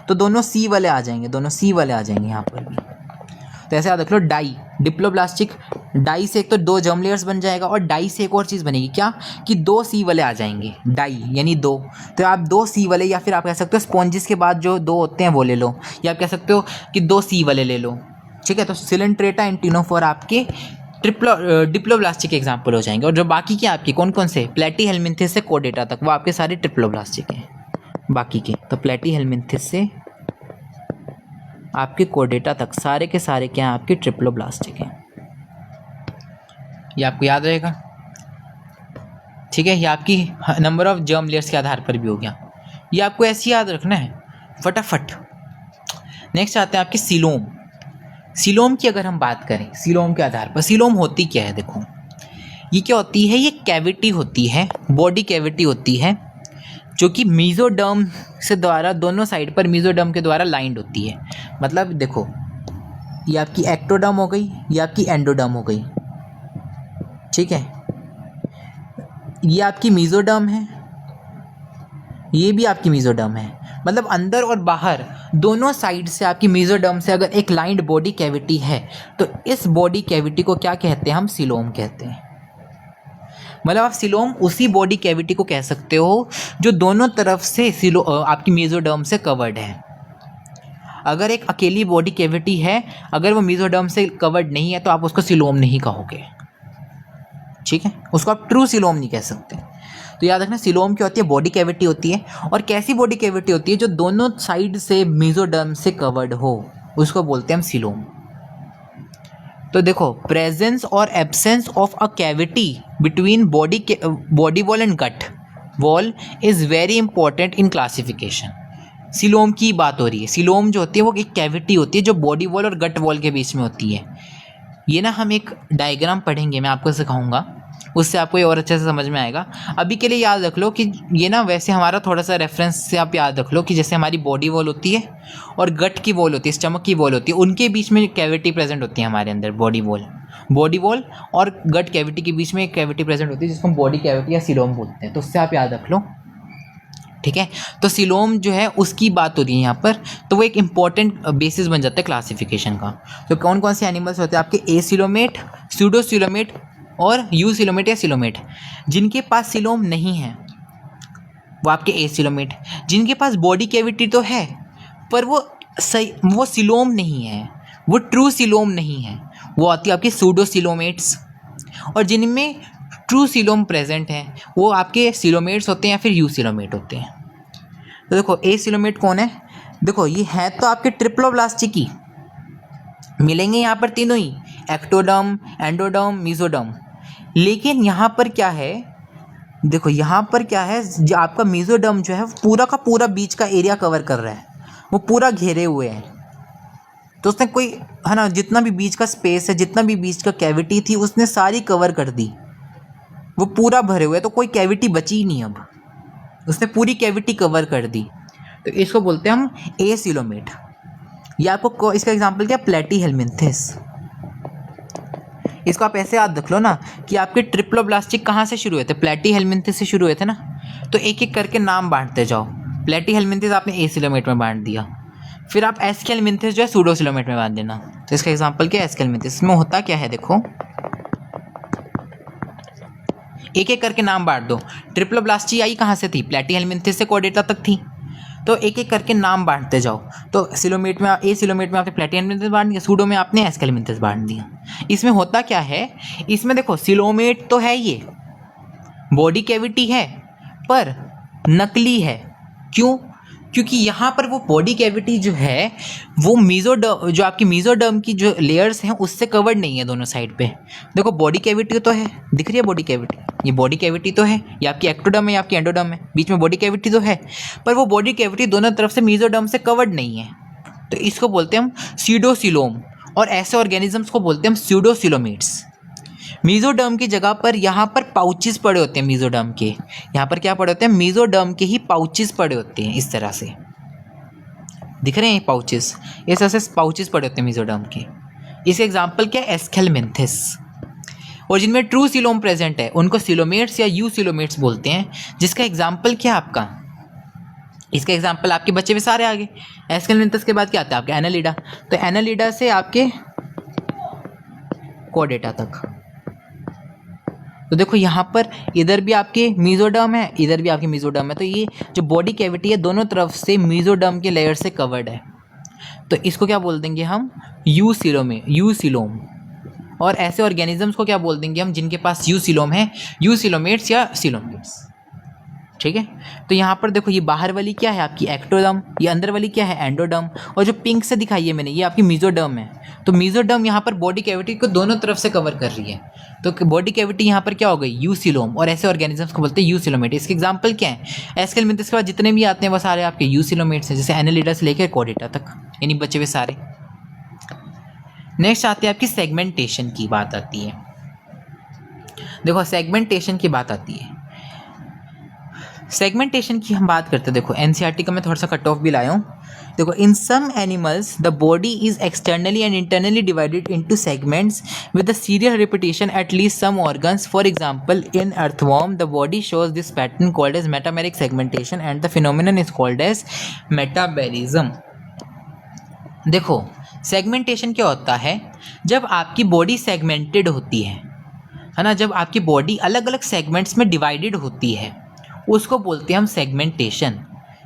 तो दोनों सी वाले आ जाएंगे, दोनों सी वाले आ जाएंगे यहाँ पर भी। तो ऐसे याद रख लो, डाई डिप्लोब्लास्टिक, डाई से एक तो 2 जर्म लेयर्स बन जाएगा, और डाई से एक और चीज़ बनेगी क्या, कि 2 सी वाले आ जाएंगे, डाई यानी 2। तो आप 2 सी वाले, या फिर आप कह सकते हो स्पॉन्जेस के बाद जो 2 होते हैं वो ले लो, या आप कह सकते हो कि 2 सी वाले ले लो, ठीक है। तो सिलेंट्रेटा एंड टीनोफोरा आपके डिप्लोब्लास्टिक एग्जाम्पल हो जाएंगे। और जो बाकी के आपके कौन कौन से, प्लेटीहेलमिन्थेस से कोर्डेटा तक, वो आपके सारे ट्रिप्लोब्लास्टिक हैं बाकी के। तो प्लेटीहेलमिन्थेस से आपके कोर्डेटा तक सारे के सारे क्या हैं आपके ट्रिप्लोब्लास्टिक हैं। ये आपको याद रहेगा, ठीक है। ये आपकी नंबर ऑफ जर्म लेयर्स के आधार पर भी हो गया, ये आपको ऐसे याद रखना है फटाफट। नेक्स्ट आते हैं आपके सीलोम। सीलोम की अगर हम बात करें, सीलोम के आधार पर सीलोम होती क्या है, देखो ये क्या होती है, ये कैविटी होती है, बॉडी कैविटी होती है जो कि मीजोडर्म से द्वारा दोनों साइड पर मीजोडर्म के द्वारा लाइंड होती है। मतलब देखो ये आपकी एक्टोडर्म हो गई, ये आपकी एंडोडर्म हो गई, ठीक है। ये आपकी मीजोडर्म है, ये भी आपकी मीजोडर्म है। मतलब अंदर और बाहर दोनों साइड से आपकी मीजोडर्म से अगर एक लाइंड बॉडी कैविटी है तो इस बॉडी कैविटी को क्या कहते हैं, हम सीलोम कहते हैं। मतलब आप सीलोम उसी बॉडी कैविटी को कह सकते हो जो दोनों तरफ से आपकी मीजोडर्म से कवर्ड है। अगर एक अकेली बॉडी कैविटी है, अगर वो मीजोडर्म से कवर्ड नहीं है तो आप उसको सीलोम नहीं कहोगे, ठीक है। उसको आप ट्रू सीलोम नहीं कह सकते। तो याद रखना सीलोम क्या होती है, बॉडी कैविटी होती है। और कैसी बॉडी कैविटी होती है, जो दोनों साइड से मीजोडर्म से कवर्ड हो, उसको बोलते हैं हम सीलोम। तो देखो प्रेजेंस और absence of a cavity between body wall and gut wall is very important in classification. Coelom की बात हो रही है। सीलोम जो होती है वो एक कैविटी होती है जो बॉडी वॉल और गट वॉल के बीच में होती है। ये ना हम एक डायग्राम पढ़ेंगे, मैं आपको सिखाऊंगा, उससे आपको ये और अच्छे से समझ में आएगा। अभी के लिए याद रख लो कि ये ना वैसे हमारा थोड़ा सा रेफरेंस से आप याद रख लो कि जैसे हमारी बॉडी वॉल होती है और गट की वॉल होती है, स्टमक की वॉल होती है, उनके बीच में कैविटी प्रेजेंट होती है हमारे अंदर। बॉडी वॉल और गट कैविटी के बीच में एक कैविटी प्रेजेंट होती है जिसको हम बॉडी कैविटी या सीलोम बोलते हैं। तो उससे आप याद रख लो, ठीक है। तो सीलोम जो है उसकी बात हो रही है यहाँ पर, तो वो एक इंपॉर्टेंट बेसिस बन जाता है क्लासिफिकेशन का। तो कौन कौन से एनिमल्स होते हैं आपके, एसीलोमेट, स्यूडोसीलोमेट और यूसीलोमेट या सीलोमेट। जिनके पास सीलोम नहीं है वो आपके एसीलोमेट। जिनके पास बॉडी कैविटी तो है पर वो सीलोम नहीं है, वो ट्रू सीलोम नहीं है, वो आती है आपकी सूडोसीलोमेट्स। और जिनमें ट्रू सीलोम प्रेजेंट है वो आपके सीलोमेट्स होते हैं या फिर यूसीलोमेट होते हैं। तो देखो एसीलोमेट कौन है, देखो ये है तो आपके ट्रिप्लोब्लास्टिक ही मिलेंगे यहाँ पर तीनों ही, एक्टोडर्म, एंडोडर्म, मीजोडर्म। लेकिन यहाँ पर क्या है, देखो यहाँ पर क्या है, जो आपका मीजोडर्म जो है पूरा का पूरा बीच का एरिया कवर कर रहा है, वो पूरा घेरे हुए है। तो उसने कोई है ना, जितना भी बीच का स्पेस है, जितना भी बीच का कैविटी थी उसने सारी कवर कर दी, वो पूरा भरे हुए, तो कोई कैविटी बची ही नहीं, अब उसने पूरी कैविटी कवर कर दी। तो इसको बोलते हैं हम एसीलोमेट। ये आपको इसका एग्जांपल क्या, प्लेटीहेलमिन्थेस। इसको आप ऐसे याद रख लो ना कि आपके ट्रिप्लोब्लास्टिक कहाँ से शुरू हुए थे, प्लेटीहेलमिन्थेस से शुरू हुए थे ना। तो एक एक करके नाम बांटते जाओ। प्लेटीहेलमिन्थेस आपने एसीलोमेट में बांट दिया, फिर आप एस्केलमिन्थेस जो है सूडोसीलोमेट में बांट देना। तो इसका एग्जांपल क्या है, एस्केलमिन्थेस। इसमें होता क्या है, देखो एक एक करके नाम बांट दो। ट्रिप्लोब्लास्टी आई कहाँ से थी, प्लेटीहेलमिन्थेस से कोर्डेटा तक थी। तो एक एक करके नाम बांटते जाओ। तो सीलोमेट में, एसीलोमेट में आपने प्लेटीहेलमिन्थेस बांट दिया, सूडो में आपने एस्केलमिन्थेस बांट दिया। इसमें होता क्या है, इसमें देखो सीलोमेट तो है, ये बॉडी कैविटी है पर नकली है। क्यों, क्योंकि यहाँ पर वो बॉडी कैविटी जो है वो मीजोडर्म, जो आपकी मीजोडर्म की जो लेयर्स हैं उससे कवर्ड नहीं है दोनों साइड पे। देखो बॉडी कैविटी तो है, दिख रही है बॉडी कैविटी, ये बॉडी कैविटी तो है, ये आपकी एक्टोडर्म है या आपकी एंडोडर्म है, बीच में बॉडी कैविटी तो है, पर वो बॉडी कैविटी दोनों तरफ से मीजोडर्म से कवर्ड नहीं है। तो इसको बोलते हैं हम स्यूडोसीलोम, और ऐसे ऑर्गेनिजम्स को बोलते हैं हम स्यूडोसीलोमेट्स। मीजोडर्म की जगह पर यहाँ पर पाउचेस पड़े होते हैं, मीजोडर्म के यहाँ पर क्या पड़े होते हैं, मीजोडर्म के ही पाउचेस पड़े होते हैं। इस तरह से दिख रहे हैं पाउचेस, इस तरह से पाउचेस पड़े होते हैं मीजोडर्म के। इसके एग्जाम्पल क्या है, एस्केलमिन्थेस। और जिनमें ट्रू सीलोम प्रेजेंट है उनको सीलोमेट्स या यू सीलोमेट्स बोलते हैं। जिसका एग्जाम्पल क्या है आपका, इसका एग्जाम्पल आपके बच्चे में सारे आगे। एस्केलमिन्थेस के बाद क्या आता है आपके एनालिडा, तो एनालिडा से आपके कोर्डेटा तक। तो देखो यहाँ पर इधर भी आपके मीजोडर्म है, इधर भी आपके मीजोडर्म है। तो ये जो बॉडी कैविटी है दोनों तरफ से मीजोडर्म के लेयर से कवर्ड है। तो इसको क्या बोल देंगे हम, यू सीलोम। और ऐसे ऑर्गेनिजम्स को क्या बोल देंगे हम, जिनके पास यूसिलोम है, यूसिलोमेट्स या सिलोमेट्स। ठीक है, तो यहाँ पर देखो ये बाहर वाली क्या है आपकी एक्टोडर्म, ये अंदर वाली क्या है एंडोडर्म, और जो पिंक से दिखाई है मैंने ये आपकी मेसोडर्म है। तो मेसोडर्म यहाँ पर बॉडी कैविटी को दोनों तरफ से कवर कर रही है, तो बॉडी कैविटी यहाँ पर क्या हो गई यूसिलोम, और ऐसे ऑर्गेनिजम्स को बोलते हैं यूसिलोमेट। इसके एग्जाम्पल क्या है, एस्केलमिंथस के बाद जितने भी आते हैं वो सारे आपके यूसिलोमेट्स हैं, जैसे एनालिडा से लेकर कोडेटा तक, यानी बचे हुए सारे। नेक्स्ट आते हैं आपकी सेगमेंटेशन की बात आती है। देखो सेगमेंटेशन की बात आती है, सेगमेंटेशन की हम बात करते हैं। देखो एनसीईआरटी का मैं थोड़ा सा कट ऑफ भी लाया हूँ। देखो in some animals the body is externally and internally divided into segments with the serial repetition at least some organs. For example in earthworm the body shows this pattern called as metameric segmentation and the phenomenon is called as metamerism. देखो सेगमेंटेशन क्या होता है, जब आपकी बॉडी सेगमेंटेड होती है ना, जब आपकी बॉडी अलग अलग सेगमेंट्स में डिवाइडेड होती है उसको बोलते हैं हम सेगमेंटेशन।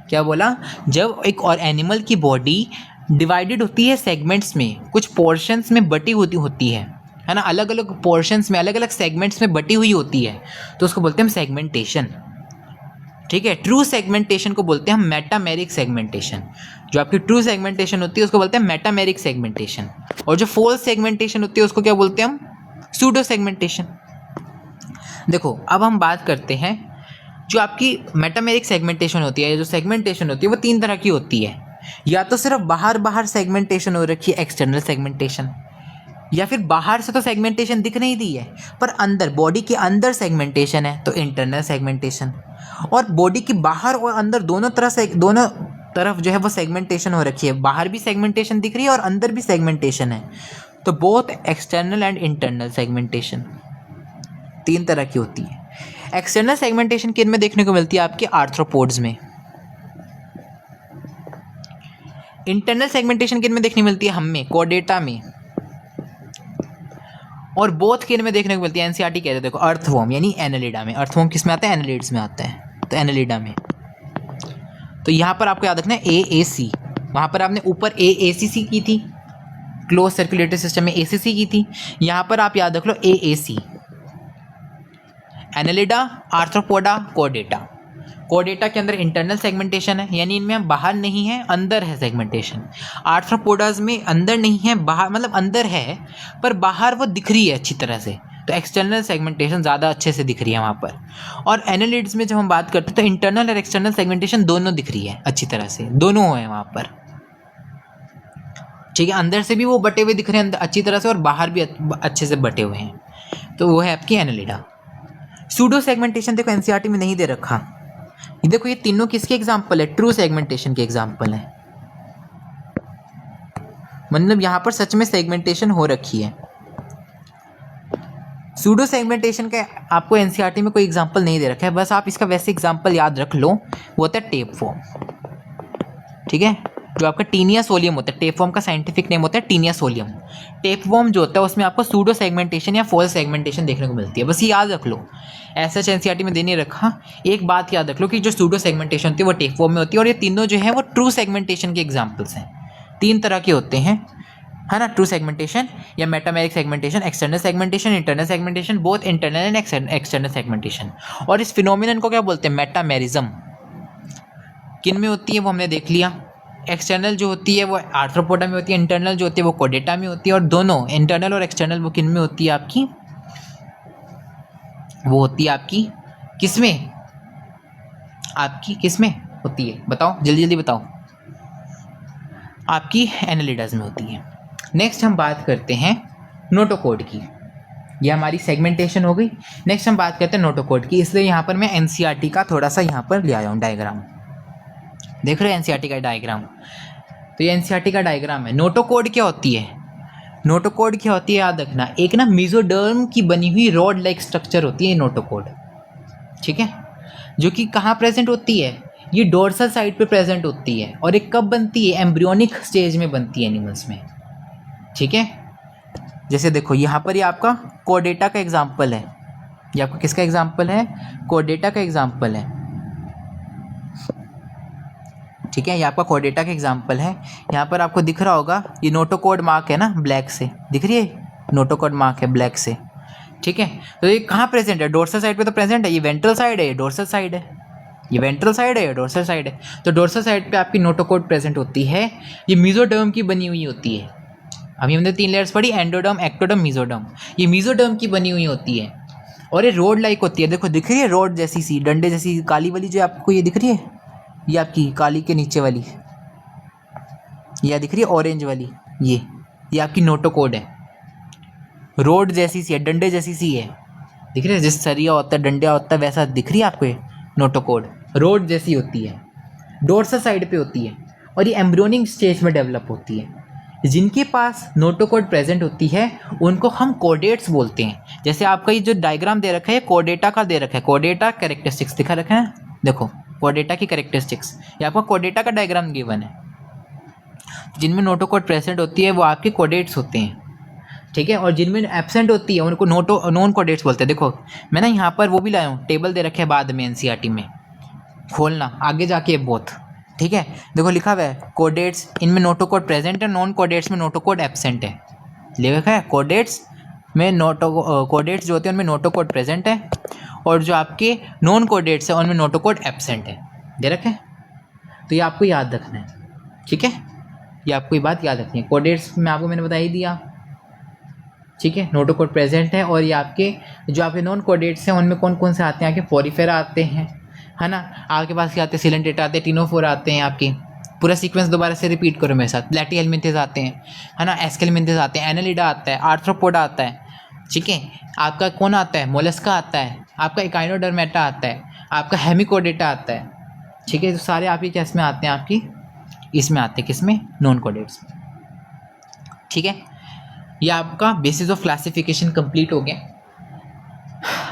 क्या बोला, जब एक और एनिमल की बॉडी डिवाइडेड होती है सेगमेंट्स में, कुछ पोर्शंस में बटी होती है ना, अलग अलग पोर्शंस में अलग अलग सेगमेंट्स में बटी हुई होती है, तो उसको बोलते हैं हम सेगमेंटेशन। ठीक है, ट्रू सेगमेंटेशन को बोलते हैं हम मेटामेरिक सेगमेंटेशन। जो आपकी ट्रू सेगमेंटेशन होती है उसको बोलते हैं मेटामेरिक सेगमेंटेशन, और जो फॉल्स सेगमेंटेशन होती है उसको क्या बोलते हैं हम, सूडो सेगमेंटेशन। देखो अब हम बात करते हैं जो आपकी मेटामेरिक सेगमेंटेशन होती है, जो सेगमेंटेशन होती है वो तीन तरह की होती है। या तो सिर्फ बाहर बाहर सेगमेंटेशन हो रखी है एक्सटर्नल सेगमेंटेशन, या फिर बाहर से तो सेगमेंटेशन दिख नहीं दी है पर अंदर बॉडी के अंदर सेगमेंटेशन है तो इंटरनल सेगमेंटेशन, और बॉडी के बाहर और अंदर दोनों तरफ जो है वो सेगमेंटेशन हो रखी है, बाहर भी सेगमेंटेशन दिख रही है और अंदर भी सेगमेंटेशन है, तो both external and internal segmentation तीन तरह की होती है। एक्सटर्नल सेगमेंटेशन किन में देखने को मिलती है, आपके आर्थ्रोपोड्स में। इंटरनल सेगमेंटेशन किन में देखने मिलती है, हम में, कोडेटा में। और बोथ किन में देखने को मिलती है, एनसीईआरटी कहते हैं देखो अर्थवर्म यानी एनालिडा में। अर्थवर्म किस में आता है, एनालिड्स में आता है, तो एनालिडा में। तो यहाँ पर आपको याद रखना है AAC, वहाँ पर आपने ऊपर AACC की थी, क्लोज सर्कुलेटरी सिस्टम में ACC की थी, यहाँ पर आप याद रख लो AAC, एनालिडा, आर्थ्रोपोडा, कोडेटा। कोडेटा के अंदर इंटरनल सेगमेंटेशन है, यानी इनमें हम बाहर नहीं है अंदर है सेगमेंटेशन। आर्थ्रोपोडाज में अंदर नहीं है, बाहर मतलब अंदर है पर बाहर वो दिख रही है अच्छी तरह से, तो एक्सटर्नल सेगमेंटेशन ज़्यादा अच्छे से दिख रही है वहाँ पर। और एनालिड्स में जब हम बात करते हैं तो इंटरनल और एक्सटर्नल सेगमेंटेशन दोनों दिख रही है अच्छी तरह से, दोनों हैं वहाँ पर। ठीक है, अंदर से भी वो बटे हुए दिख रहे हैं अच्छी तरह से और बाहर भी अच्छे से बटे हुए हैं, तो वो है आपकी एनालिडा। सूडो सेगमेंटेशन देखो एनसीईआरटी में नहीं दे रखा, ये देखो ये तीनों किसके एग्जाम्पल है, ट्रू सेगमेंटेशन के एग्जाम्पल है, मतलब यहाँ पर सच में सेगमेंटेशन हो रखी है। सूडो सेगमेंटेशन का आपको एनसीईआरटी में कोई एग्जाम्पल नहीं दे रखा है, बस आप इसका वैसे एग्जाम्पल याद रख लो, वो होता है टेपवर्म। ठीक है, जो आपका टीनिया सोलियम होता है, टेपवर्म का साइंटिफिक नेम होता है टीनिया सोलियम। टेपवर्म जो होता है उसमें आपको सूडो सेगमेंटेशन या फॉल्स सेगमेंटेशन देखने को मिलती है, बस ये याद रख लो, ऐसा एनसीईआरटी में देने रखा। एक बात याद रख लो कि जो सूडो सेगमेंटेशन होती है वो टेपवर्म में होती है, और ये तीनों जो है वो ट्रू सेगमेंटेशन के एग्जाम्पल्स हैं। तीन तरह के होते हैं, है ना, ट्रू सेगमेंटेशन या metameric segmentation, external segmentation, internal segmentation, both internal and external segmentation. और इस फिनोमिनन को क्या बोलते हैं, मेटामेरिज्म। किन में होती है वो हमने देख लिया, एक्सटर्नल जो होती है वो आर्थ्रोपोडा में होती है, इंटरनल जो होती है वो कोडेटा में होती है, और दोनों इंटरनल और एक्सटर्नल वो किन में होती है आपकी, वो होती है आपकी किसमें, आपकी किसमें होती है, बताओ जल्दी जल्दी बताओ, आपकी एनालिडास में होती है। नेक्स्ट हम बात करते हैं नोटोकोड की, ये हमारी सेगमेंटेशन हो गई। नेक्स्ट हम बात करते हैं नोटोकोड की, इसलिए यहाँ पर मैं एनसीईआरटी का थोड़ा सा यहाँ पर ले आया हूँ डायग्राम, देख रहे हो एनसीईआरटी का डायग्राम। तो ये एनसीईआरटी का डायग्राम है। नोटोकोड क्या होती है, नोटोकोड क्या होती है याद रखना, एक ना मेसोडर्म की बनी हुई रॉड लाइक स्ट्रक्चर होती है नोटोकोड। ठीक है, जो कि कहाँ प्रेजेंट होती है, ये डोर्सल साइड पे प्रेजेंट होती है, और एक कब बनती है, एम्ब्रियोनिक स्टेज में बनती है एनिमल्स में। ठीक है, जैसे देखो यहाँ पर ये आपका कोडेटा का एग्जाम्पल है, ये आपका किसका एग्जाम्पल है, कोडेटा का एग्जाम्पल है। ठीक है, ये आपका कोडेटा का एग्जाम्पल है। यहाँ पर आपको दिख रहा होगा ये नोटोकोड मार्क है ना, ब्लैक से दिख रही है, नोटोकॉड मार्क है ब्लैक से, ठीक है। तो ये कहाँ प्रेजेंट है? डोर्सल साइड पे तो प्रेजेंट है। ये वेंट्रल साइड है, ये डोर्सल साइड है, ये वेंट्रल साइड है, ये डोर्सल साइड है। तो डोर्सल साइड पे आपकी नोटोकॉड प्रेजेंट होती है। ये मेसोडर्म की बनी हुई होती है। अभी हमने 3 लेयर्स पढ़ी, एंडोडर्म, एक्टोडर्म, मेसोडर्म। ये मेसोडर्म की बनी हुई होती है और ये रोड लाइक होती है। देखो दिख रही है रोड जैसी सी, डंडे जैसी काली वाली जो आपको ये दिख रही है, ये आपकी काली के नीचे वाली, ये दिख रही है ऑरेंज वाली, ये आपकी नोटोकॉड है। रोड जैसी सी है, डंडे जैसी सी है, दिख रही है, जिस सरिया होता है, डंडा होता है, वैसा दिख रही है आपको ये नोटोकॉड। रोड जैसी होती है, डोर्सल साइड पे होती है और ये एम्ब्रियोनिक स्टेज में डेवलप होती है। जिनके पास नोटोकॉड प्रेजेंट होती है उनको हम कोडेट्स बोलते हैं। जैसे आपका ये जो डायग्राम दे रखा है, कोडेटा का दे रखा है, कोडेटा कैरेक्टरिस्टिक्स दिखा रखा है, देखो कोडेटा की कैरेक्टरिस्टिक्स, ये आपका कोडेटा का डायग्राम गिवन है। जिनमें नोटोकॉड प्रेजेंट होती है वो आपके कोडेट्स होते हैं, ठीक है। और जिनमें एब्सेंट होती है उनको नॉन कोडेट्स बोलते हैं। देखो मैं ना यहाँ पर वो भी लाया हूँ, टेबल दे रखे हैं बाद में एनसीईआरटी में, खोलना आगे जाके बोथ, ठीक है। देखो लिखा हुआ है कोडेट्स, इनमें नोटोकॉड प्रेजेंट है, नॉन कोडेट्स में नोटोकॉड एब्सेंट है। लिखा है कोडेट्स में कोडेट्स जो होते हैं उनमें नोटोकॉड प्रेजेंट है और जो आपके नॉन कोडेट्स है उनमें नोटोकॉड एब्सेंट है, दे रखे हैं। तो ये आपको याद रखना है, ठीक है। ये आपको ये बात याद रखनी है। कोडेट्स में आपको मैंने बता ही दिया, ठीक है। नोटोकॉड प्रेजेंट है। और ये आपके जो आपके नॉन कोडेट्स हैं उनमें कौन कौन से आते हैं? आपके पॉरीफेरा आते हैं, है ना। आपके पास क्या आते हैं? सिलेंटेटा आते हैं, टिनोफोर आते हैं। आपके पूरा सीक्वेंस दोबारा से रिपीट करो मेरे साथ। प्लैटीहेल्मिंथेस आते हैं, है ना। एस्केलमिंथेस आते हैं, एनालिडा आता है, आर्थ्रोपोडा आता है, ठीक है। आपका कौन आता है? मोलस्का आता है, आपका इकाइनोडर्मेटा आता है, आपका हेमिकोडेटा आता है, ठीक है। तो सारे आपके किस में आते हैं? आपकी इसमें आते हैं, किसमें? नॉन कोडेट्स में, ठीक है। ये आपका बेसिस ऑफ क्लासिफिकेशन कंप्लीट हो गया।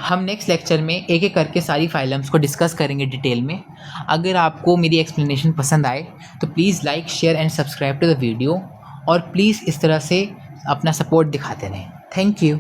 हम नेक्स्ट लेक्चर में एक एक करके सारी फाइलम्स को डिस्कस करेंगे डिटेल में। अगर आपको मेरी एक्सप्लेनेशन पसंद आए तो please like, share and subscribe to the video और प्लीज़ इस तरह से अपना सपोर्ट दिखाते रहें। Thank you.